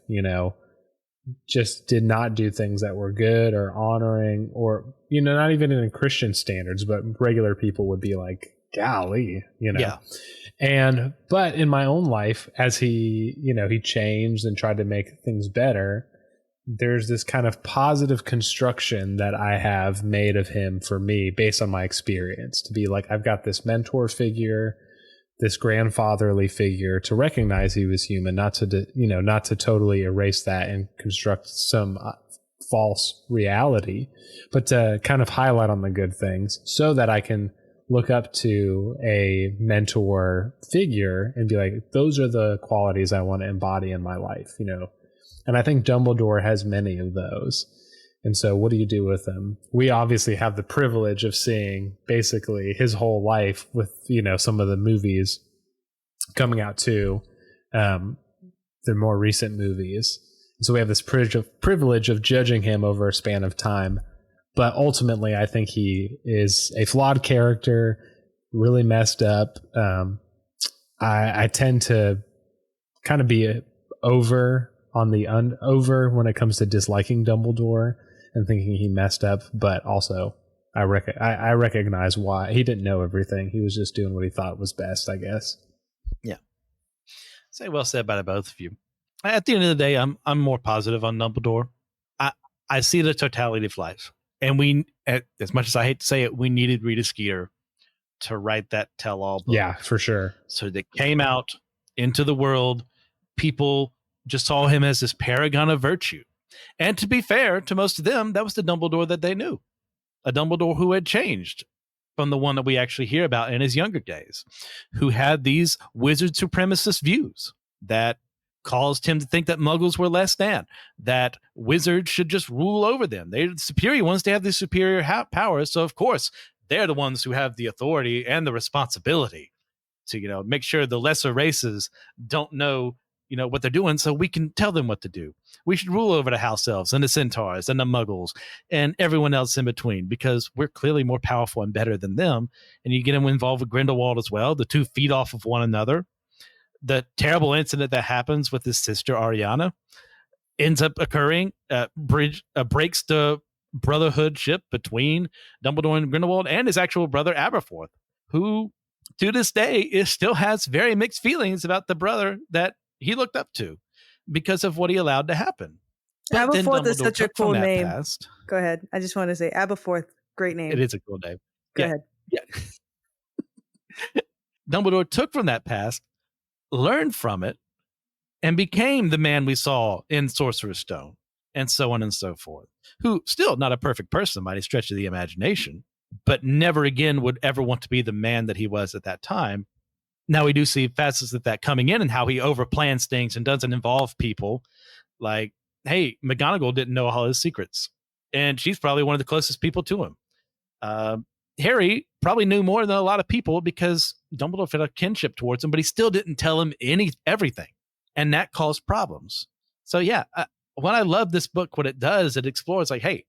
just did not do things that were good or honoring, or, not even in Christian standards, but regular people would be like, golly, Yeah. But in my own life, as he changed and tried to make things better, there's this kind of positive construction that I have made of him for me based on my experience, to be like, I've got this mentor figure, this grandfatherly figure, to recognize he was human, not to totally erase that and construct some false reality, but to kind of highlight on the good things so that I can look up to a mentor figure and be like, those are the qualities I want to embody in my life, you know? And I think Dumbledore has many of those. And so what do you do with them? We obviously have the privilege of seeing basically his whole life with, you know, some of the movies coming out too, the more recent movies. So we have this privilege of judging him over a span of time. But ultimately, I think he is a flawed character, really messed up. I tend to kind of be over when it comes to disliking Dumbledore and thinking he messed up. But also, I recognize why. He didn't know everything. He was just doing what he thought was best, I guess. Yeah. Say well said by both of you. At the end of the day, I'm more positive on Dumbledore. I see the totality of life. And we, as much as I hate to say it, we needed Rita Skeeter to write that tell-all book. Yeah, for sure. So that came out into the world. People just saw him as this paragon of virtue. And to be fair to most of them, that was the Dumbledore that they knew. A Dumbledore who had changed from the one that we actually hear about in his younger days, who had these wizard supremacist views that caused him to think that muggles were less than, that wizards should just rule over them. They're the superior ones. They have the superior powers. So, of course, they're the ones who have the authority and the responsibility to, you know, make sure the lesser races don't know, you know, what they're doing, so we can tell them what to do. We should rule over the house elves and the centaurs and the muggles and everyone else in between, because we're clearly more powerful and better than them. And you get them involved with Grindelwald as well. The two feed off of one another. The terrible incident that happens with his sister Ariana ends up occurring, breaks the brotherhoodship between Dumbledore and Grindelwald and his actual brother Aberforth, who to this day still has very mixed feelings about the brother that he looked up to because of what he allowed to happen. But Aberforth is such a cool name. Past, Go ahead. I just want to say Aberforth, great name. it is a cool name. Go ahead. Yeah. Dumbledore took from that past, learned from it, and became the man we saw in Sorcerer's Stone, and so on and so forth, who still not a perfect person by any stretch of the imagination, but never again would ever want to be the man that he was at that time. Now we do see facets of that coming in and how he overplans things and doesn't involve people. Like, hey, McGonagall didn't know all his secrets, and she's probably one of the closest people to him. Harry probably knew more than a lot of people because Dumbledore felt a kinship towards him, but he still didn't tell him everything. And that caused problems. So yeah, what I love this book, what it does, it explores like, hey,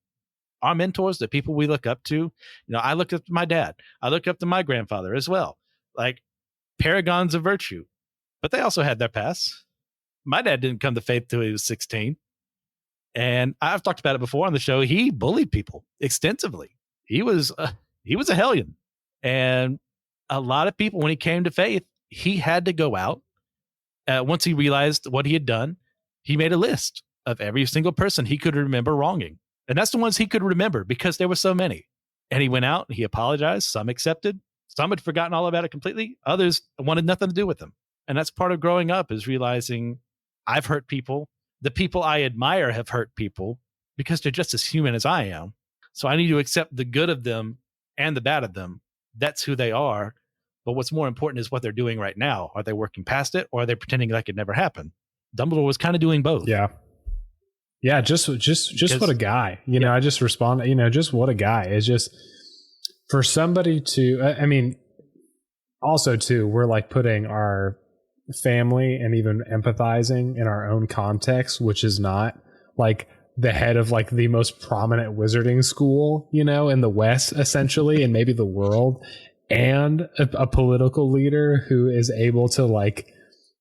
our mentors, the people we look up to, you know, I look up to my dad. I look up to my grandfather as well. Like paragons of virtue, but they also had their past. My dad didn't come to faith till he was 16. And I've talked about it before on the show. He bullied people extensively. He was a hellion. And a lot of people, when he came to faith, he had to go out. Once he realized what he had done, he made a list of every single person he could remember wronging. And that's the ones he could remember because there were so many. And he went out and he apologized. Some accepted. Some had forgotten all about it completely. Others wanted nothing to do with him. And that's part of growing up, is realizing I've hurt people. The people I admire have hurt people because they're just as human as I am. So I need to accept the good of them and the bad of them. That's who they are. But what's more important is what they're doing right now. Are they working past it, or are they pretending like it never happened? Dumbledore was kind of doing both. Yeah. Yeah. Just what a guy, you know, I just respond, you know, just what a guy. It's just for somebody to, I mean, also too, we're like putting our family and even empathizing in our own context, which is not like the head of like the most prominent wizarding school, you know, in the West, essentially, and maybe the world, and a political leader who is able to, like,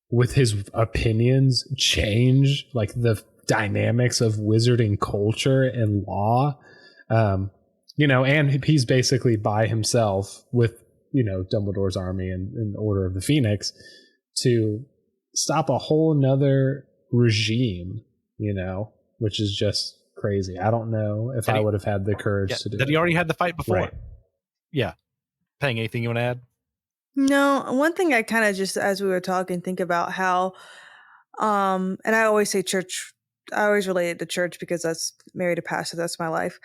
with his opinions, change like the dynamics of wizarding culture and law. You know, and he's basically by himself with, you know, Dumbledore's army and Order of the Phoenix to stop a whole nother regime, you know, which is just crazy. I don't know if I would have had the courage to do that. That He already had the fight before. Right. Yeah. Peng, anything you want to add? No, one thing I kind of just, as we were talking, think about how, and I always say church I always relate it to church because that's married a pastor. That's my life.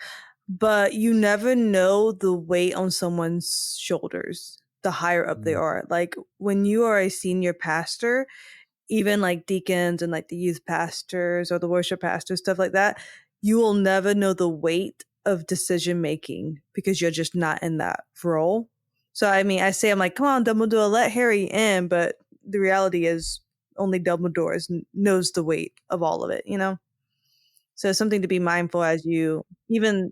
But you never know the weight on someone's shoulders, the higher up they are. Like when you are a senior pastor, even like deacons and like the youth pastors or the worship pastors, stuff like that, you will never know the weight of decision making because you're just not in that role. So I mean, I'm like, come on, Dumbledore, let Harry in, but the reality is only Dumbledore knows the weight of all of it, you know? So it's something to be mindful as you, even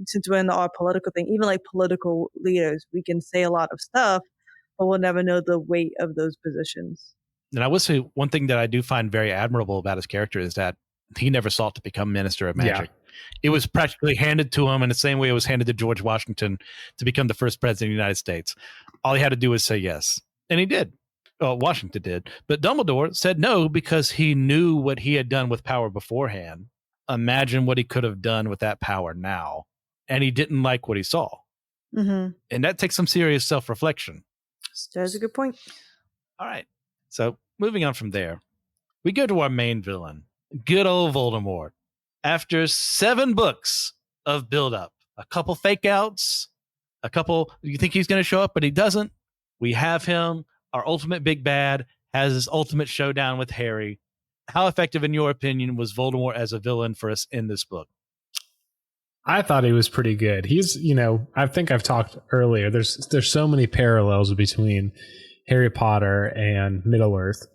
since we're in our political thing, even like political leaders, we can say a lot of stuff, but we'll never know the weight of those positions. And I will say one thing that I do find very admirable about his character is that he never sought to become Minister of Magic. Yeah. It was practically handed to him in the same way it was handed to George Washington to become the first president of the United States. All he had to do was say yes. And he did. Well, Washington did. But Dumbledore said no because he knew what he had done with power beforehand. Imagine what he could have done with that power now. And he didn't like what he saw. Mm-hmm. And that takes some serious self-reflection. That's a good point. All right. So moving on from there, we go to our main villain, good old Voldemort. After 7 books of build-up, a couple fake-outs, a couple, you think he's going to show up, but he doesn't. We have him, our ultimate big bad, has his ultimate showdown with Harry. How effective, in your opinion, was Voldemort as a villain for us in this book? I thought he was pretty good. He's, I think I've talked earlier. There's so many parallels between Harry Potter and Middle-earth.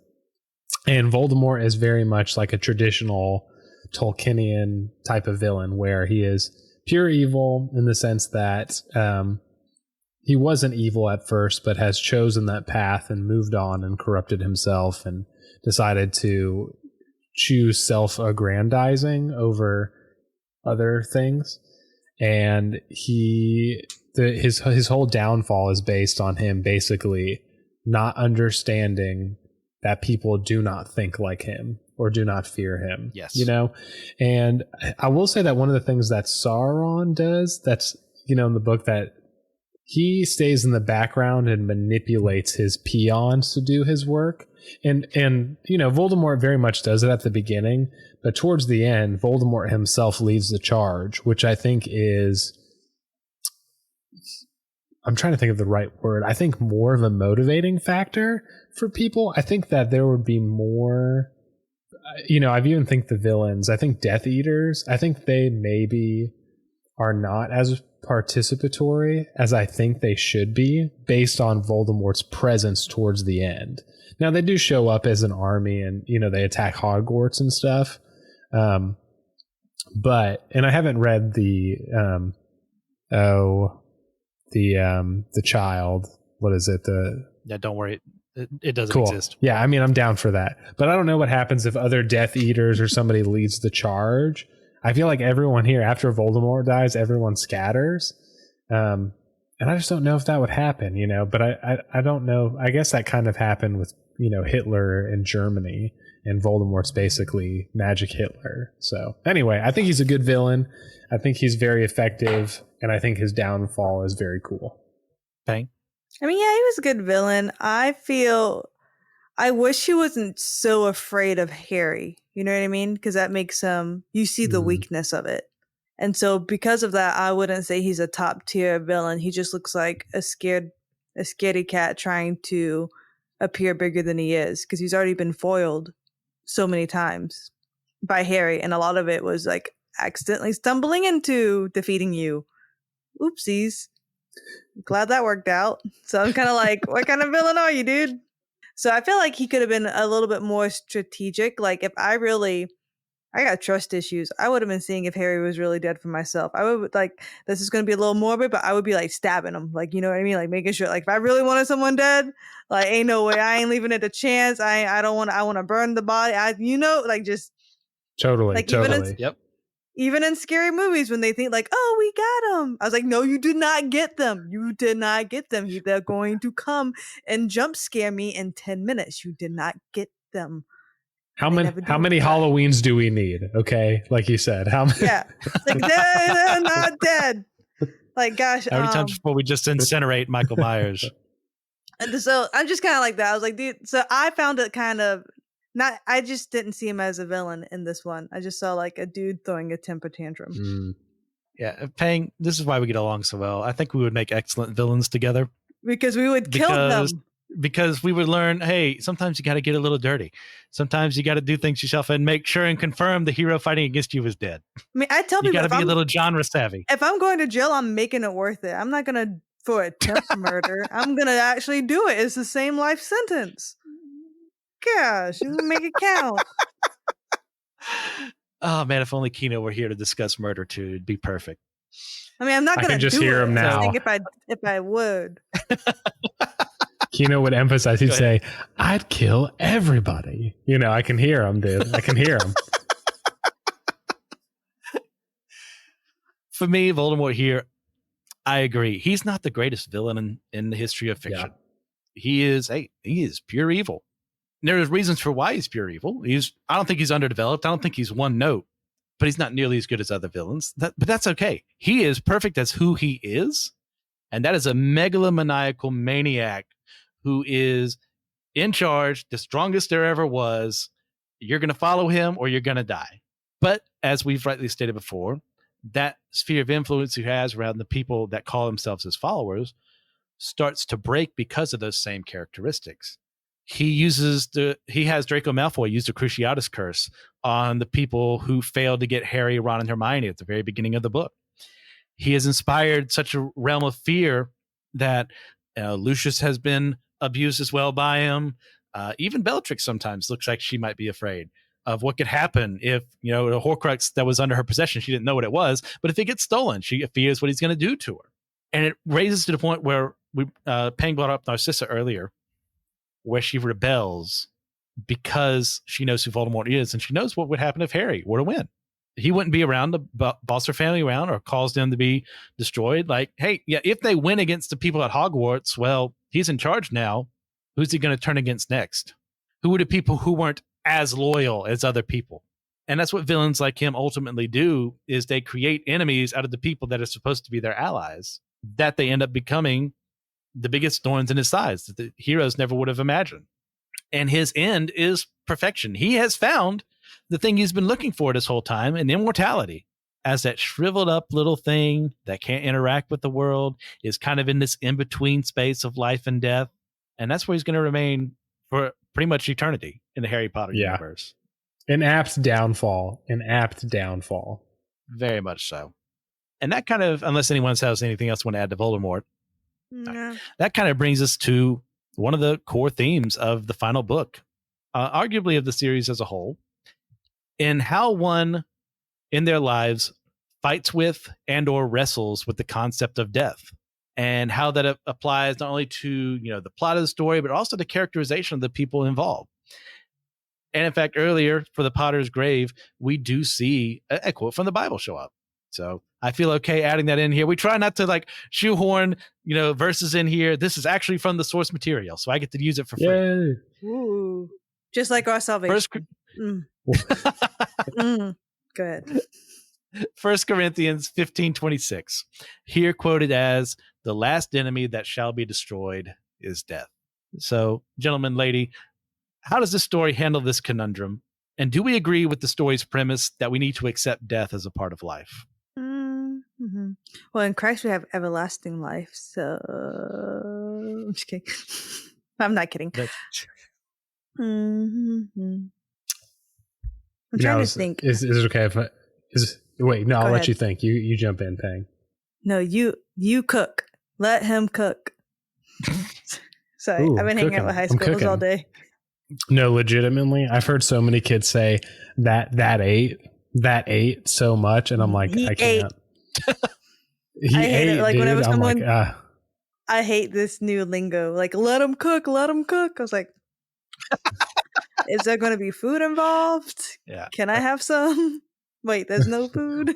And Voldemort is very much like a traditional Tolkienian type of villain where he is pure evil in the sense that he wasn't evil at first, but has chosen that path and moved on and corrupted himself and decided to choose self-aggrandizing over other things. And his whole downfall is based on him basically not understanding that people do not think like him or do not fear him. Yes. And I will say that one of the things that Sauron does that's, in the book, that he stays in the background and manipulates his peons to do his work. And Voldemort very much does it at the beginning, but towards the end, Voldemort himself leads the charge, which I think is, I'm trying to think of the right word. I think more of a motivating factor for people. I think that there would be more, I even think the villains, I think Death Eaters, I think they maybe are not as participatory as I think they should be based on Voldemort's presence towards the end. Now they do show up as an army and, they attack Hogwarts and stuff. But, and I haven't read the child, what is it? Yeah, don't worry. It doesn't exist. Yeah, I mean, I'm down for that. But I don't know what happens if other Death Eaters or somebody leads the charge. I feel like everyone here, after Voldemort dies, everyone scatters. And I just don't know if that would happen, But I don't know. I guess that kind of happened with, Hitler in Germany. And Voldemort's basically Magic Hitler. So anyway, I think he's a good villain. I think he's very effective. And I think his downfall is very cool. Bang. I mean, yeah, he was a good villain. I wish he wasn't so afraid of Harry. You know what I mean? Because that makes him, you see the weakness of it. And so because of that, I wouldn't say he's a top tier villain. He just looks like a scaredy cat trying to appear bigger than he is because he's already been foiled so many times by Harry. And a lot of it was like accidentally stumbling into defeating you. Oopsies. Glad that worked out. So I'm kind of like, what kind of villain are you, dude? So I feel like he could have been a little bit more strategic. Like if I got trust issues, I would have been seeing if Harry was really dead for myself. I would like, this is going to be a little morbid, but I would be like stabbing him. Like, you know what I mean? Like making sure, like if I really wanted someone dead, like ain't no way. I ain't leaving it a chance. I want to burn the body. Like just totally. Like totally. Even in scary movies when they think like, oh, we got him. I was like, no, you did not get them. You did not get them. They're going to come and jump scare me in 10 minutes. You did not get them. How many Halloweens do we need? Okay. Like you said, how many? Yeah. Like they're not dead. Like, gosh. How many times before we just incinerate Michael Myers? And so I'm just kind of like that. I was like, dude, so I found it kind of I just didn't see him as a villain in this one. I just saw like a dude throwing a temper tantrum. Yeah, Pang, this is why we get along so well. I think we would make excellent villains together. Because we would kill them. Because we would learn, hey, sometimes you got to get a little dirty. Sometimes you got to do things yourself and make sure and confirm the hero fighting against you is dead. I mean, I tell people you got to be a little genre savvy. If I'm going to jail, I'm making it worth it. I'm not going to for attempt murder. I'm going to actually do it. It's the same life sentence. Gosh, make it count. Oh man, if only Kino were here to discuss murder too, it'd be perfect. I mean, I'm not going to just hear him now. If I would. Kino would emphasize. He'd say, "I'd kill everybody." You know, I can hear him, dude. I can hear him. For me, Voldemort here, I agree. He's not the greatest villain in the history of fiction. Yeah. He is pure evil. There's reasons for why he's pure evil. I don't think he's underdeveloped. I don't think he's one note, but he's not nearly as good as other villains. But that's okay. He is perfect as who he is. And that is a megalomaniacal maniac who is in charge, the strongest there ever was. You're going to follow him or you're going to die. But as we've rightly stated before, that sphere of influence he has around the people that call themselves his followers starts to break because of those same characteristics. He has Draco Malfoy use the Cruciatus curse on the people who failed to get Harry, Ron, and Hermione at the very beginning of the book. He has inspired such a realm of fear that Lucius has been abused as well by him. Even Bellatrix sometimes looks like she might be afraid of what could happen if, the Horcrux that was under her possession, she didn't know what it was, but if it gets stolen, she fears what he's going to do to her. And it raises to the point where Pang brought up Narcissa earlier, where she rebels because she knows who Voldemort is, and she knows what would happen if Harry were to win. He wouldn't be around to boss her family around or cause them to be destroyed. Like, hey, yeah, if they win against the people at Hogwarts, well, he's in charge now. Who's he going to turn against next? Who are the people who weren't as loyal as other people? And that's what villains like him ultimately do, is they create enemies out of the people that are supposed to be their allies, that they end up becoming the biggest thorns in his sides that the heroes never would have imagined. And his end is perfection. He has found the thing he's been looking for this whole time, in immortality, as that shriveled up little thing that can't interact with the world, is kind of in this in-between space of life and death. And that's where he's going to remain for pretty much eternity in the Harry Potter universe. An apt downfall. Very much so. And that kind of, unless anyone has anything else to want to add to Voldemort, that kind of brings us to one of the core themes of the final book, arguably of the series as a whole, in how one in their lives fights with and or wrestles with the concept of death, and how that applies not only to the plot of the story, but also the characterization of the people involved. And in fact, earlier for the Potter's Grave, we do see a quote from the Bible show up. So I feel okay adding that in here. We try not to shoehorn, verses in here. This is actually from the source material, so I get to use it for free. Yay. Ooh. Just like our salvation. Go ahead. 1 Corinthians 15:26, here quoted as, "The last enemy that shall be destroyed is death." So, gentlemen, lady, how does this story handle this conundrum? And do we agree with the story's premise that we need to accept death as a part of life? Mm-hmm. Well, in Christ we have everlasting life. So I'm just kidding. I'm not kidding. I'm trying to think. Is it okay if wait? No, I'll let you think. You jump in, Pang. No, you cook. Let him cook. Sorry, I've been hanging out with high schoolers all day. No, legitimately, I've heard so many kids say that ate so much, and I'm like, I can't. He ate it. Like, dude. whenever someone, like, I hate this new lingo. Like, let him cook. I was like, is there going to be food involved? Yeah. Can I have some? Wait, there's no food.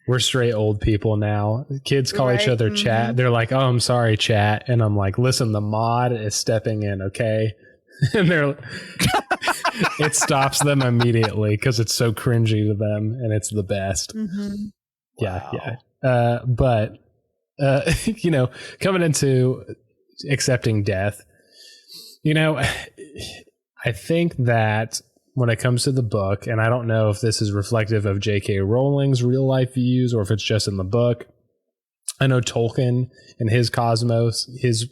We're straight old people now. Kids call each other chat. They're like, "Oh, I'm sorry, chat," and I'm like, "Listen, the mod is stepping in, okay?" And it stops them immediately because it's so cringy to them, and it's the best. Mm-hmm. Yeah, wow. But coming into accepting death, I think that when it comes to the book, and I don't know if this is reflective of J.K. Rowling's real life views or if it's just in the book. I know Tolkien and his cosmos, his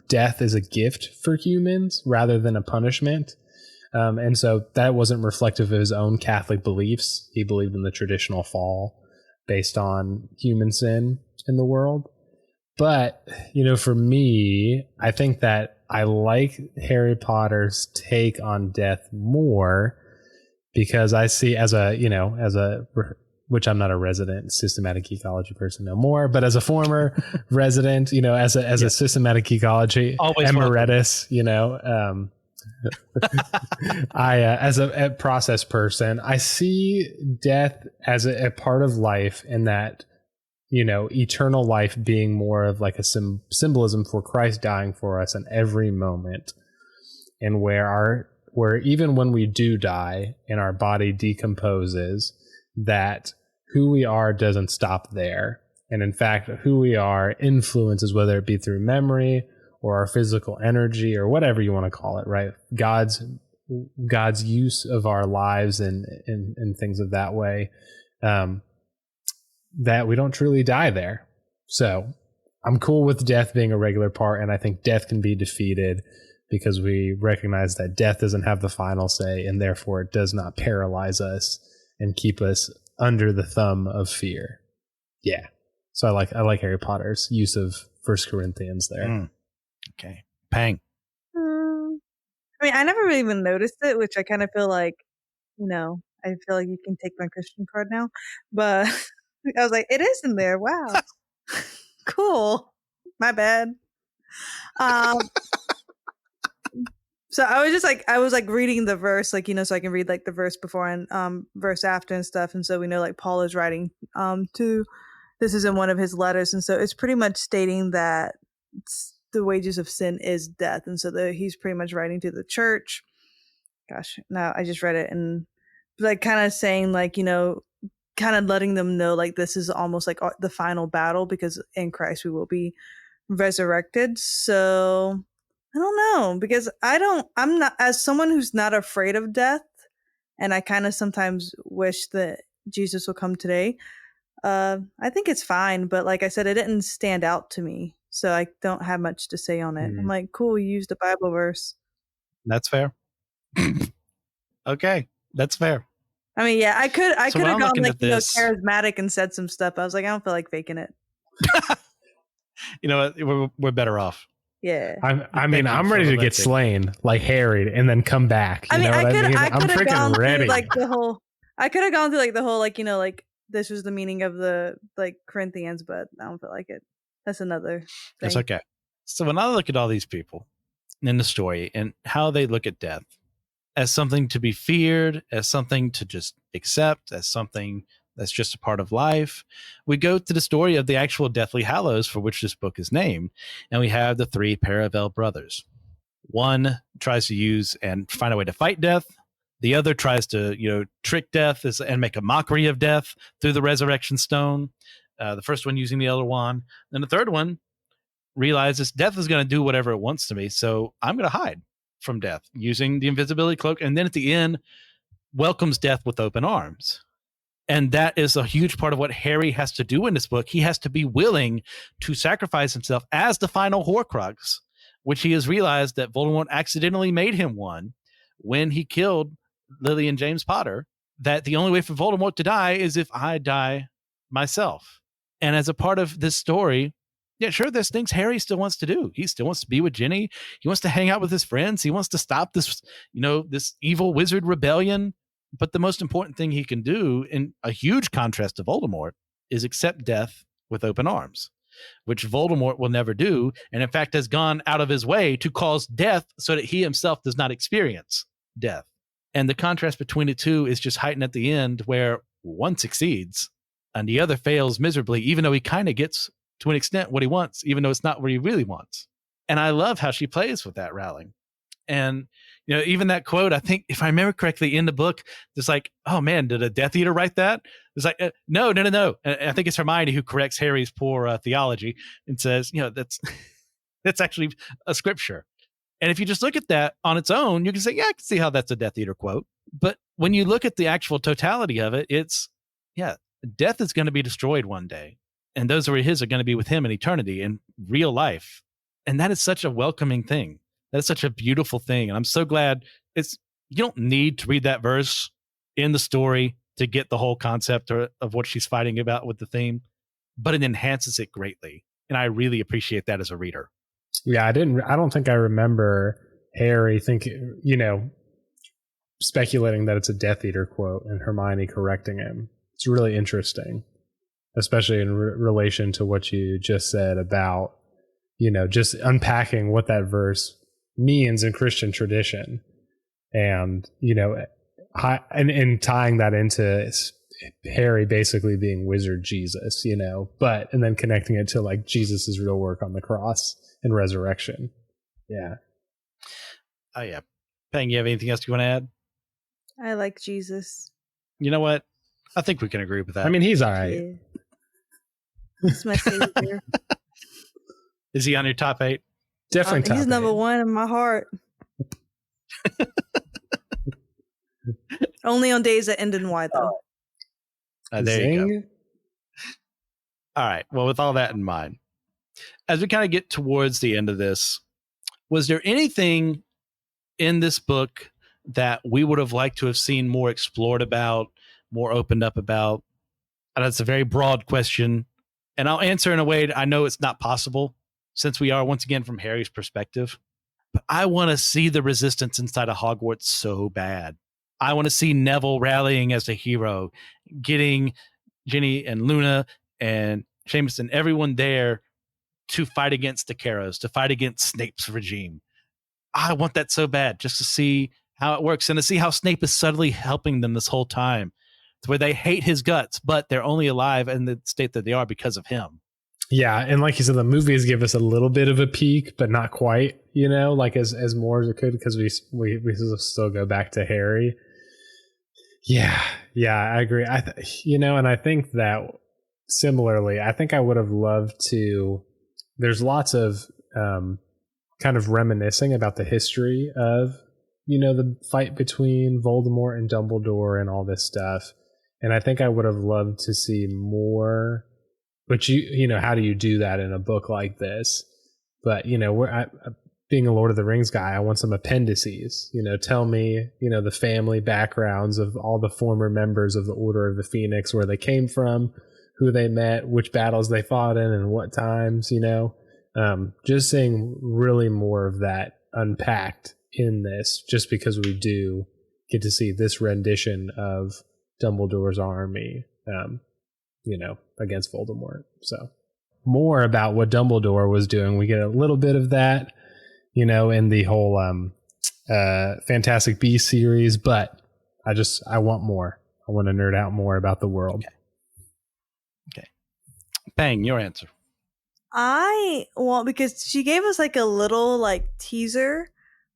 death is a gift for humans rather than a punishment. And so that wasn't reflective of his own Catholic beliefs. He believed in the traditional fall based on human sin in the world. But, for me, I think that I like Harry Potter's take on death more because I see which I'm not a resident systematic ecology person no more, but as a former resident, as a systematic ecology always emeritus, as a process person, I see death as a part of life, and that, eternal life being more of like a symbolism for Christ dying for us in every moment, and where even when we do die and our body decomposes, that who we are doesn't stop there. And in fact, who we are influences, whether it be through memory or our physical energy or whatever you want to call it, right? God's use of our lives and things of that way, that we don't truly die there. So I'm cool with death being a regular part, and I think death can be defeated because we recognize that death doesn't have the final say, and therefore it does not paralyze us and keep us under the thumb of fear. Yeah. So I like Harry Potter's use of 1 Corinthians there. Okay. Pang. I never really even noticed it, which I kind of feel like, I feel like you can take my Christian card now. But I was like, it is in there. Wow. Cool. My bad. So I was just like, reading the verse, so I can read like the verse before and verse after and stuff. And so we know like Paul is writing this is in one of his letters. And so it's pretty much stating that the wages of sin is death. And so he's pretty much writing to the church. Gosh, now I just read it and like kind of saying like, kind of letting them know like this is almost like the final battle, because in Christ we will be resurrected. So I don't know, because I'm not, as someone who's not afraid of death, and I kind of sometimes wish that Jesus will come today. I think it's fine, but like I said, it didn't stand out to me, so I don't have much to say on it. I'm like, cool, you used a Bible verse. That's fair. Okay, that's fair. I mean, yeah, I could have gone like charismatic and said some stuff. I was like, I don't feel like faking it. You know what? We're better off. Yeah. I'm ready to get slain, like harried, and then come back. I could have gone ready. through like the whole. I could have gone through like the whole like this was the meaning of the like Corinthians, but I don't feel like it. That's another thing. That's okay. So when I look at all these people in the story and how they look at death as something to be feared, as something to just accept, as something that's just a part of life, we go to the story of the actual Deathly Hallows, for which this book is named, and we have the three Paravel brothers. One tries to use and find a way to fight death. The other tries to, trick death and make a mockery of death through the resurrection stone. The first one using the elder wand. And the third one realizes death is going to do whatever it wants to me, so I'm going to hide from death using the invisibility cloak. And then at the end, welcomes death with open arms. And that is a huge part of what Harry has to do in this book. He has to be willing to sacrifice himself as the final Horcrux, which he has realized that Voldemort accidentally made him one when he killed Lily and James Potter, that the only way for Voldemort to die is if I die myself. And as a part of this story, yeah, sure, there's things Harry still wants to do. He still wants to be with Ginny. He wants to hang out with his friends. He wants to stop this, this evil wizard rebellion. But the most important thing he can do, in a huge contrast to Voldemort, is accept death with open arms, which Voldemort will never do, and in fact has gone out of his way to cause death so that he himself does not experience death. And the contrast between the two is just heightened at the end, where one succeeds and the other fails miserably, even though he kind of gets, to an extent, what he wants, even though it's not what he really wants. And I love how she plays with that, Rowling. And even that quote, I think, if I remember correctly in the book, it's like, oh man, did a Death Eater write that? It's like, no. And I think it's Hermione who corrects Harry's poor theology and says, that's actually a scripture. And if you just look at that on its own, you can say, yeah, I can see how that's a Death Eater quote. But when you look at the actual totality of it, it's, yeah, death is going to be destroyed one day. And those who are his are going to be with him in eternity, in real life. And that is such a welcoming thing. That is such a beautiful thing. And I'm so glad you don't need to read that verse in the story to get the whole concept of what she's fighting about with the theme, but it enhances it greatly. And I really appreciate that as a reader. Yeah, I don't think I remember Harry speculating that it's a Death Eater quote and Hermione correcting him. It's really interesting, especially in relation to what you just said about, just unpacking what that verse means in Christian tradition. And, and tying that into Harry basically being wizard Jesus, and then connecting it to like Jesus's real work on the cross and resurrection. Yeah. Oh yeah. Peng, you have anything else you want to add? I like Jesus. You know what? I think we can agree with that. I mean, he's all right. Yeah. He's my savior. Is he on your top 8? Definitely top He's 8. number 1 in my heart. Only on days that end in Y, though. There you go. All right. Well, with all that in mind, as we kind of get towards the end of this, was there anything in this book that we would have liked to have seen more explored about, more opened up about? And that's a very broad question. And I'll answer in a way that I know it's not possible, since we are, once again, from Harry's perspective. But I want to see the resistance inside of Hogwarts so bad. I want to see Neville rallying as a hero, getting Ginny and Luna and Seamus and everyone there to fight against the Carrows, to fight against Snape's regime. I want that so bad, just to see how it works and to see how Snape is subtly helping them this whole time, to where they hate his guts, but they're only alive in the state that they are because of him. Yeah, and like you said, the movies give us a little bit of a peek, but not quite, like as more as it could, because we still go back to Harry. Yeah, I agree. And I think that similarly, I think I would have loved to. There's lots of kind of reminiscing about the history of the fight between Voldemort and Dumbledore and all this stuff, and I think I would have loved to see more. But how do you do that in a book like this? But being a Lord of the Rings guy, I want some appendices. Tell me, the family backgrounds of all the former members of the Order of the Phoenix, where they came from, who they met, which battles they fought in, and what times. Just seeing really more of that unpacked in this, just because we do get to see this rendition of Dumbledore's army, against Voldemort. So more about what Dumbledore was doing. We get a little bit of that, in the whole Fantastic Beasts series, but I want more. I want to nerd out more about the world. Okay. Peng, your answer. Because she gave us like a little like teaser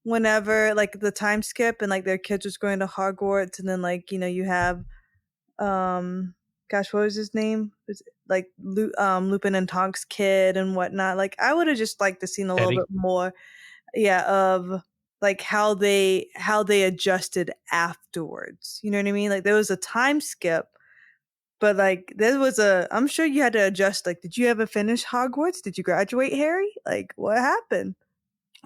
whenever like the time skip and like their kids was going to Hogwarts, and then like you have what was his name? Was it, like Lupin and Tonk's kid and whatnot. Like I would have just liked to seen a little bit more, of like how they adjusted afterwards. You know what I mean? Like there was a time skip, but like there was I'm sure you had to adjust. Like, did you ever finish Hogwarts? Did you graduate, Harry? Like, what happened?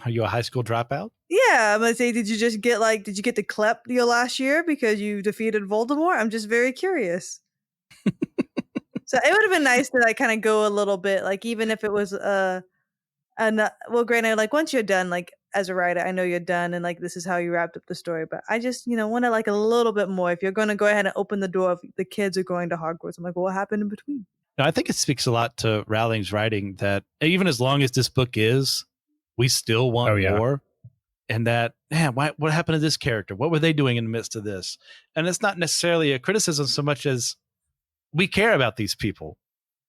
Are you a high school dropout? Yeah, I'm gonna say, did you get to CLEP your last year because you defeated Voldemort? I'm just very curious. So it would have been nice to like kind of go a little bit, like even if it was granted, like once you're done, like as a writer, I know you're done and like this is how you wrapped up the story, but I just want to like a little bit more. If you're going to go ahead and open the door, if the kids are going to Hogwarts, I'm like, well, what happened in between? No, I think it speaks a lot to Rowling's writing that even as long as this book is, we still want more. And that, man, what happened to this character? What were they doing in the midst of this? And it's not necessarily a criticism so much as we care about these people,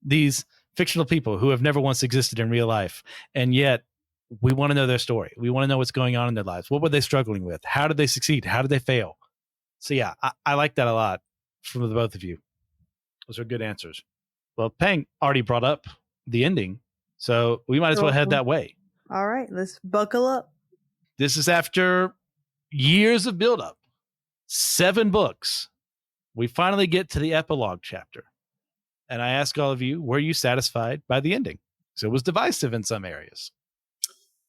these fictional people who have never once existed in real life. And yet we want to know their story. We want to know what's going on in their lives. What were they struggling with? How did they succeed? How did they fail? So yeah, I like that a lot from the both of you. Those are good answers. Well, Peng already brought up the ending, so we might as well head that way. All right, let's buckle up. This is after years of buildup. 7 books, we finally get to the epilogue chapter. And I ask all of you, were you satisfied by the ending? So it was divisive in some areas.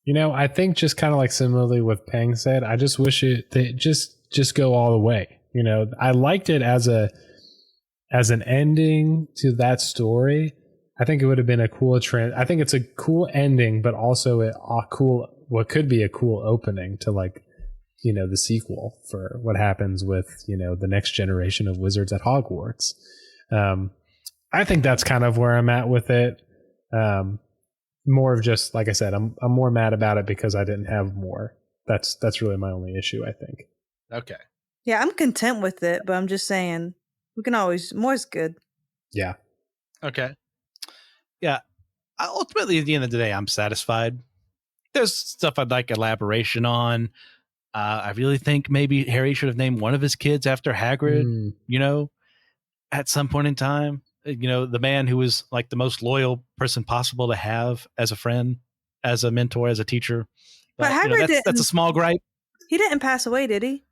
I think just kind of like similarly with Peng said, I just wish they just go all the way. I liked it as an ending to that story. I think it would have been a cool trend. I think it's a cool ending, but also what could be a cool opening to the sequel for what happens with, the next generation of wizards at Hogwarts. I think that's kind of where I'm at with it. More of just, like I said, I'm more mad about it because I didn't have more. That's really my only issue, I think. Okay. Yeah, I'm content with it, but I'm just saying we can always more is good. Yeah. Okay. Yeah. Ultimately, at the end of the day, I'm satisfied. There's stuff I'd like elaboration on. I really think maybe Harry should have named one of his kids after Hagrid, at some point in time. The man who was like the most loyal person possible to have as a friend, as a mentor, as a teacher. But Hagrid that's a small gripe. He didn't pass away, did he?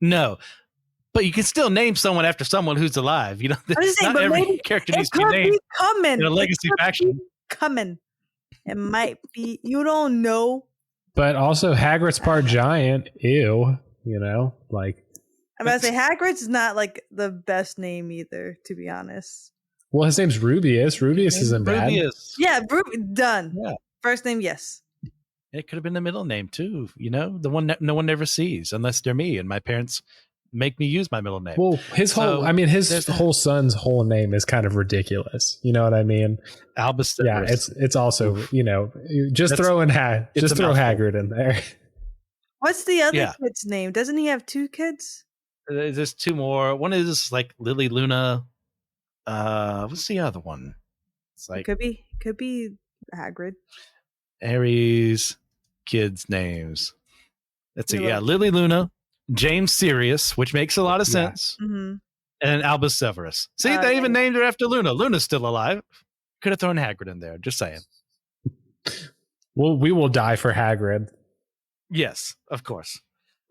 No. But you can still name someone after someone who's alive. Not every character needs to be named in a legacy faction. Coming. It might be. You don't know. But also Hagrid's part giant. Ew. I'm about to say Hagrid's not like the best name either, to be honest. Well, his name's Rubius. Rubius isn't bad. Yeah, done. Yeah. First name, yes. It could have been the middle name too. The one no one ever sees unless they're me, and my parents make me use my middle name. Well, his whole son's whole name is kind of ridiculous. You know what I mean? Albus. Yeah, it's also just throw Hagrid in there. What's the other kid's name? Doesn't he have 2 kids? There's 2 more. One is like Lily Luna. What's the other one? It's like could be Hagrid. Harry's kids' names. Let's see. Yeah, Lily Luna, James Sirius, which makes a lot of sense, and Albus Severus. See, they even named her after Luna. Luna's still alive. Could have thrown Hagrid in there. Just saying. Well, we will die for Hagrid. Yes, of course.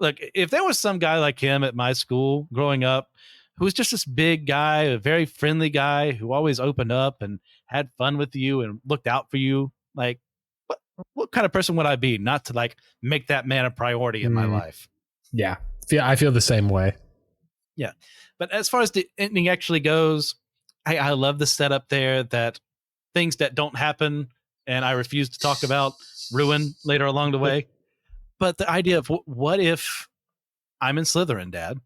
Look, if there was some guy like him at my school growing up who was just this big guy, a very friendly guy who always opened up and had fun with you and looked out for you, what kind of person would I be not to make that man a priority in my life? Yeah, I feel the same way. Yeah. But as far as the ending actually goes, I love the setup there that things that don't happen and I refuse to talk about ruin later along the way. But the idea of what if I'm in Slytherin, Dad,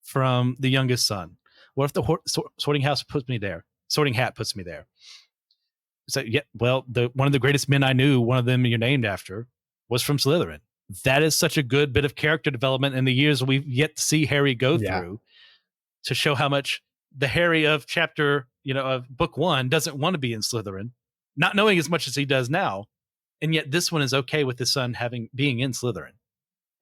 from the youngest son? What if the sorting hat puts me there? So one of the greatest men I knew, one of them you're named after, was from Slytherin. That is such a good bit of character development in the years we've yet to see Harry go through to show how much the Harry of of book 1 doesn't want to be in Slytherin, not knowing as much as he does now. And yet this one is okay with his son being in Slytherin.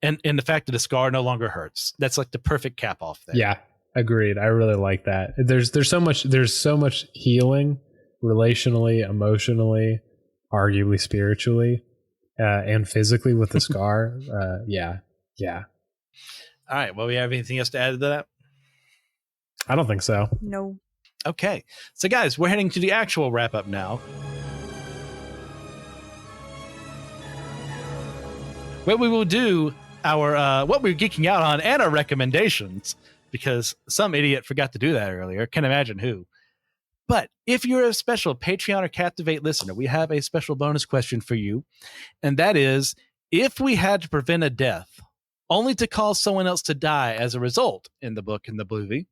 And the fact that a scar no longer hurts. That's like the perfect cap off there. Yeah, agreed. I really like that. There's so much healing relationally, emotionally, arguably spiritually, and physically with the scar. Yeah. All right. Well, we have anything else to add to that? I don't think so. No. Okay. So guys, we're heading to the actual wrap up now. Where we will do our what we're geeking out on and our recommendations, because some idiot forgot to do that earlier. Can't imagine who. But if you're a special Patreon or Captivate listener, we have a special bonus question for you. And that is, if we had to prevent a death only to cause someone else to die as a result in the book, in the movie,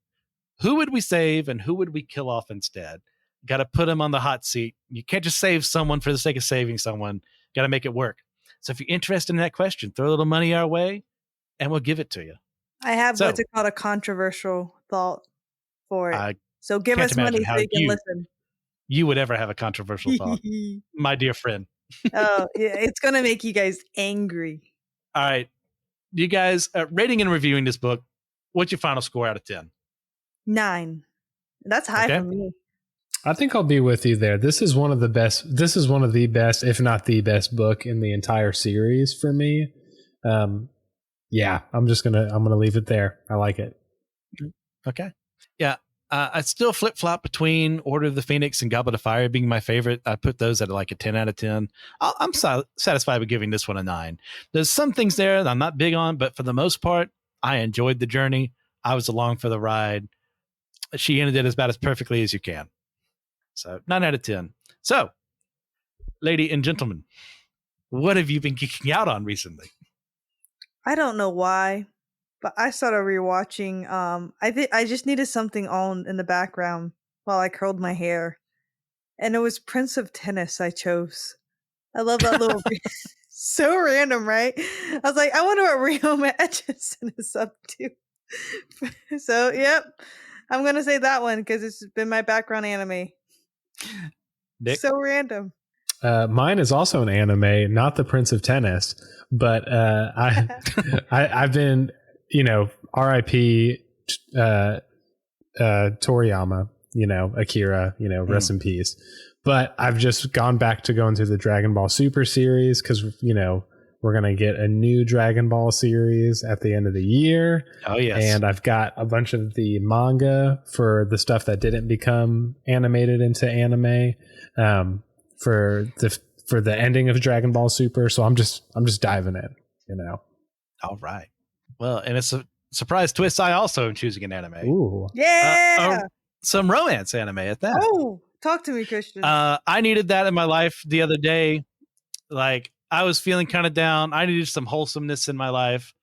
who would we save and who would we kill off instead? Got to put them on the hot seat. You can't just save someone for the sake of saving someone. Got to make it work. So if you're interested in that question, throw a little money our way and we'll give it to you. I have what's it called, a controversial thought for it. So give us money so you can listen. You would ever have a controversial thought, my dear friend. Oh, yeah, it's going to make you guys angry. All right. You guys, rating and reviewing this book, what's your final score out of 10? 9. That's high for me. I think I'll be with you there. This is one of the best, if not the best book in the entire series for me. yeah, I'm gonna leave it there. I like it. Okay. Yeah. I still flip flop between Order of the Phoenix and Goblet of Fire being my favorite. I put those at like a 10 out of 10. I'm satisfied with giving this one a 9. There's some things there that I'm not big on, but for the most part, I enjoyed the journey. I was along for the ride. She ended it about as perfectly as you can. So 9 out of 10. So, lady and gentlemen, what have you been geeking out on recently? I don't know why, but I started rewatching. I just needed something on in the background while I curled my hair, and it was Prince of Tennis. I chose. I love that little. So random, right? I was like, I wonder what Rio Atchison is up to. So, yep, I'm gonna say that one because it's been my background anime. Nick? So random. Mine is also an anime, not the Prince of Tennis, but I've been, R.I.P. Toriyama, Akira, rest in peace. But I've just gone back to going through the Dragon Ball Super series because, we're going to get a new Dragon Ball series at the end of the year. Oh, yes. And I've got a bunch of the manga for the stuff that didn't become animated into anime for the ending of Dragon Ball Super. So I'm just diving in, All right. Well, and it's a surprise twist. I also am choosing an anime. Ooh. Yeah. Some romance anime at that. Oh, talk to me, Christian. I needed that in my life the other day. Like, I was feeling kind of down. I needed some wholesomeness in my life.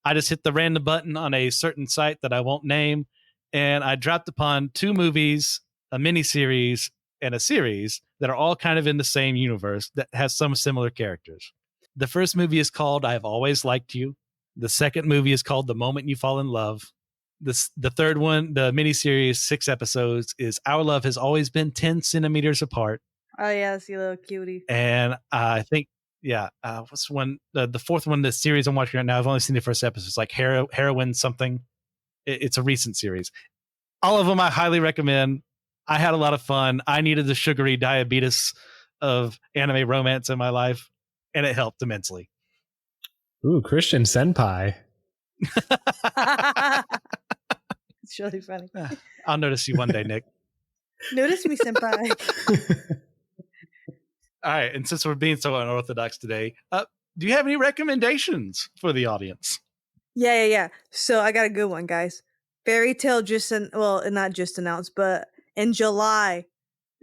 I just hit the random button on a certain site that I won't name, and I dropped upon 2 movies, a miniseries, and a series that are all kind of in the same universe that has some similar characters. The first movie is called I've Always Liked You. The second movie is called The Moment You Fall in Love. The third one, the miniseries, 6 episodes, is Our Love Has Always Been 10 Centimeters Apart. Oh, yes, you little cutie. And I think, what's one? The fourth one, the series I'm watching right now, I've only seen the first episode. It's like Heroine something. It's a recent series. All of them I highly recommend. I had a lot of fun. I needed the sugary diabetes of anime romance in my life, and it helped immensely. Ooh, Christian Senpai. It's really funny. I'll notice you one day, Nick. Notice me, senpai. All right, and since we're being so unorthodox today, do you have any recommendations for the audience? Yeah. So I got a good one, guys. Fairy Tale not just announced, but in July,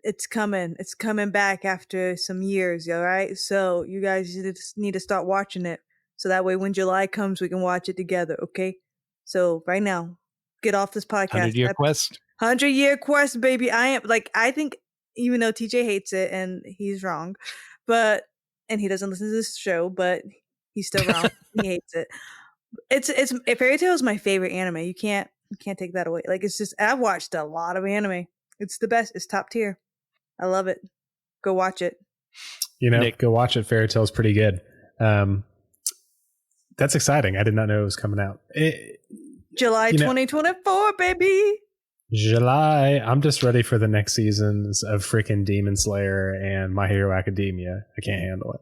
it's coming. It's coming back after some years, all right? So you guys just need to start watching it. So that way when July comes, we can watch it together, okay? So right now, get off this podcast. 100-year quest? 100-year quest, baby. I think, even though TJ hates it and he's wrong, and he doesn't listen to this show, but he's still wrong. He hates it. It's Fairy Tail is my favorite anime. You can't take that away. Like, it's just, I've watched a lot of anime. It's the best. It's top tier. I love it. Go watch it. Nick. Go watch it. Fairy Tail's pretty good. That's exciting. I did not know it was coming out. July 2024, baby. July. I'm just ready for the next seasons of freaking Demon Slayer and My Hero Academia. I can't handle it.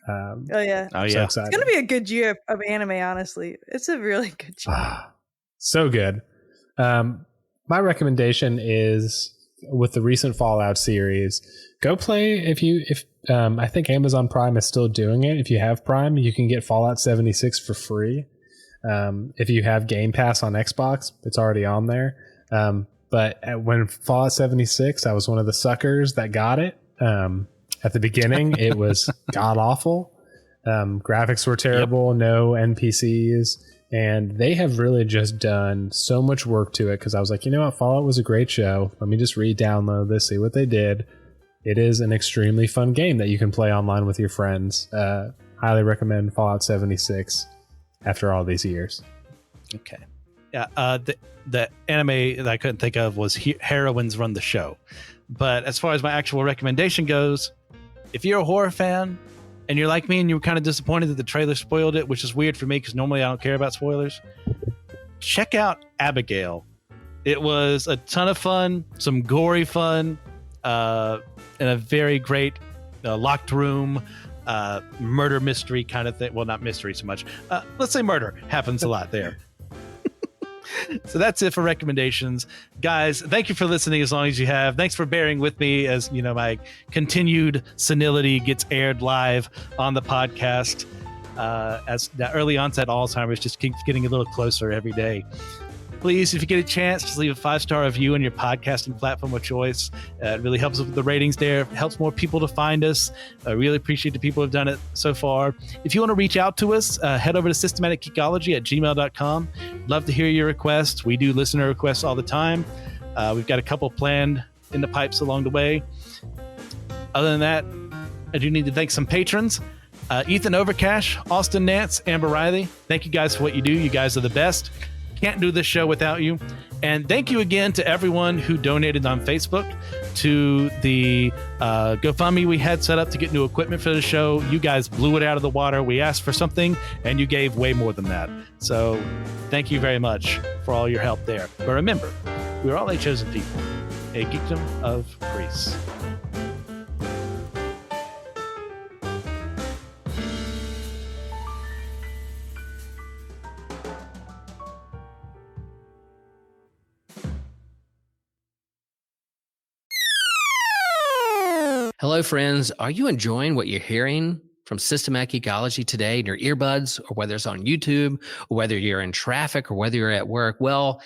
Oh yeah. So It's gonna be a good year of anime. Honestly, it's a really good year. So good. My recommendation is with the recent Fallout series. Go play if I think Amazon Prime is still doing it. If you have Prime, you can get Fallout 76 for free. If you have Game Pass on Xbox, it's already on there. But when Fallout 76, I was one of the suckers that got it. At the beginning, it was god awful. Graphics were terrible, no NPCs, and they have really just done so much work to it because I was like, you know what, Fallout was a great show. Let me just re-download this, see what they did. It is an extremely fun game that you can play online with your friends. Highly recommend Fallout 76 after all these years. Okay. Yeah, the anime that I couldn't think of was Heroines Run the Show. But as far as my actual recommendation goes, if you're a horror fan and you're like me and you were kind of disappointed that the trailer spoiled it, which is weird for me because normally I don't care about spoilers, check out Abigail. It was a ton of fun, some gory fun, in a very great locked room murder mystery kind of thing. Well, not mystery so much. Let's say murder happens a lot there. So that's it for recommendations. Guys, thank you for listening as long as you have. Thanks for bearing with me as, you know, my continued senility gets aired live on the podcast. As the early onset Alzheimer's just keeps getting a little closer every day. Please, if you get a chance, just leave a 5-star review on your podcasting platform of choice. It really helps with the ratings there. It helps more people to find us. I really appreciate the people who have done it so far. If you want to reach out to us, head over to systematicgeekology@gmail.com. Love to hear your requests. We do listener requests all the time. We've got a couple planned in the pipes along the way. Other than that, I do need to thank some patrons. Ethan Overcash, Austin Nance, Amber Riley. Thank you guys for what you do. You guys are the best. Can't do this show without you. And thank you again to everyone who donated on Facebook to the GoFundMe we had set up to get new equipment for the show. You guys blew it out of the water. We asked for something and you gave way more than that. So thank you very much for all your help there. But remember, we're all a chosen people, a geekdom of priests. Hello, friends. Are you enjoying what you're hearing from Systematic Ecology today in your earbuds, or whether it's on YouTube, or whether you're in traffic, or whether you're at work? Well,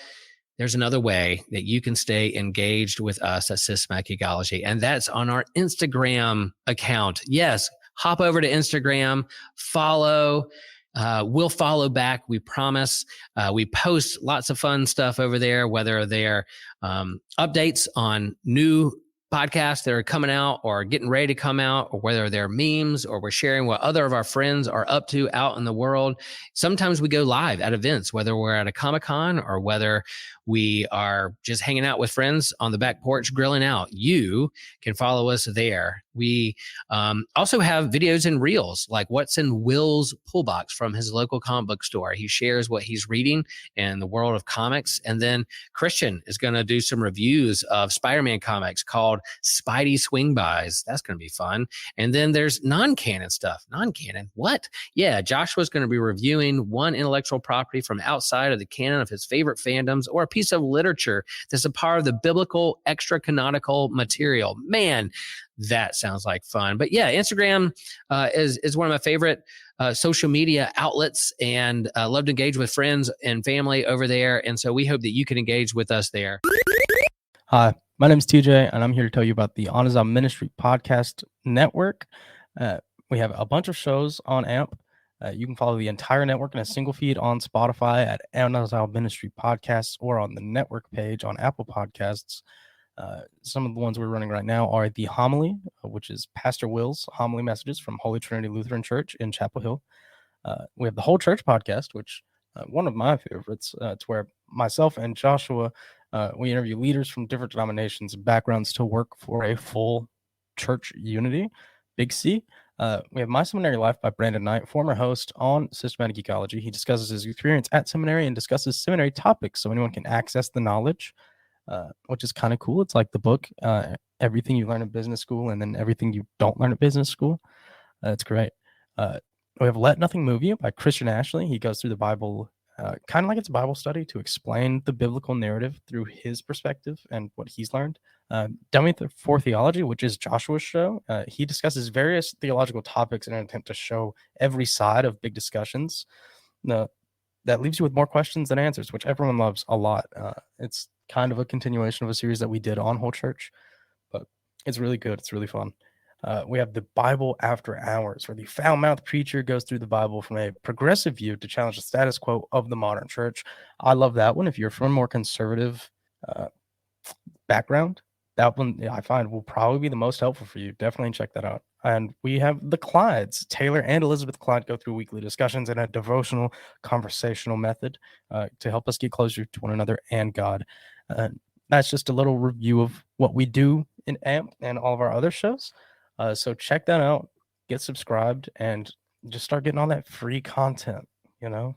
there's another way that you can stay engaged with us at Systematic Ecology, and that's on our Instagram account. Yes, hop over to Instagram, follow. We'll follow back. We promise. We post lots of fun stuff over there, whether they're updates on new podcasts that are coming out or getting ready to come out, or whether they're memes, or we're sharing what other of our friends are up to out in the world. Sometimes we go live at events, whether we're at a Comic-Con or whether we are just hanging out with friends on the back porch grilling out. You can follow us there. We also have videos and reels, like what's in Will's pull box from his local comic book store. He shares what he's reading in the world of comics. And then Christian is going to do some reviews of Spider-Man comics called Spidey Swing Bys. That's going to be fun. And then there's non-canon stuff. Non-canon? What? Yeah, Joshua's going to be reviewing one intellectual property from outside of the canon of his favorite fandoms, or a piece of literature that's a part of the biblical extra-canonical material. Man, that sounds like fun. But yeah, Instagram is one of my favorite social media outlets, and love to engage with friends and family over there. And so we hope that you can engage with us there. Hi, my name is TJ, and I'm here to tell you about the Anazal Ministry Podcast Network. We have a bunch of shows on AMP. You can follow the entire network in a single feed on Spotify at Anazal Ministry Podcasts, or on the network page on Apple Podcasts. Some of the ones we're running right now are the Homily, which is Pastor Will's homily messages from Holy Trinity Lutheran Church in Chapel Hill. We have the Whole Church podcast, which one of my favorites. It's where myself and Joshua, we interview leaders from different denominations and backgrounds to work for a full church unity, Big C. We have My Seminary Life by Brandon Knight, former host on Systematic Ecology. He discusses his experience at seminary and discusses seminary topics so anyone can access the knowledge. Which is kind of cool. It's like the book, everything you learn at business school and then everything you don't learn at business school. It's great. We have Let Nothing Move You by Christian Ashley. He goes through the Bible kind of like it's a Bible study to explain the biblical narrative through his perspective and what he's learned. Dummy for Theology, which is Joshua's show. He discusses various theological topics in an attempt to show every side of big discussions. That leaves you with more questions than answers, which everyone loves a lot. It's kind of a continuation of a series that we did on Whole Church, but it's really good. It's really fun. We have the Bible After Hours, where the foul-mouthed preacher goes through the Bible from a progressive view to challenge the status quo of the modern church. I love that one. If you're from a more conservative background, that one I find will probably be the most helpful for you. Definitely check that out. And we have the Clydes. Taylor and Elizabeth Clyde go through weekly discussions in a devotional, conversational method to help us get closer to one another and God. That's just a little review of what we do in AMP and all of our other shows. So check that out, get subscribed, and just start getting all that free content, you know?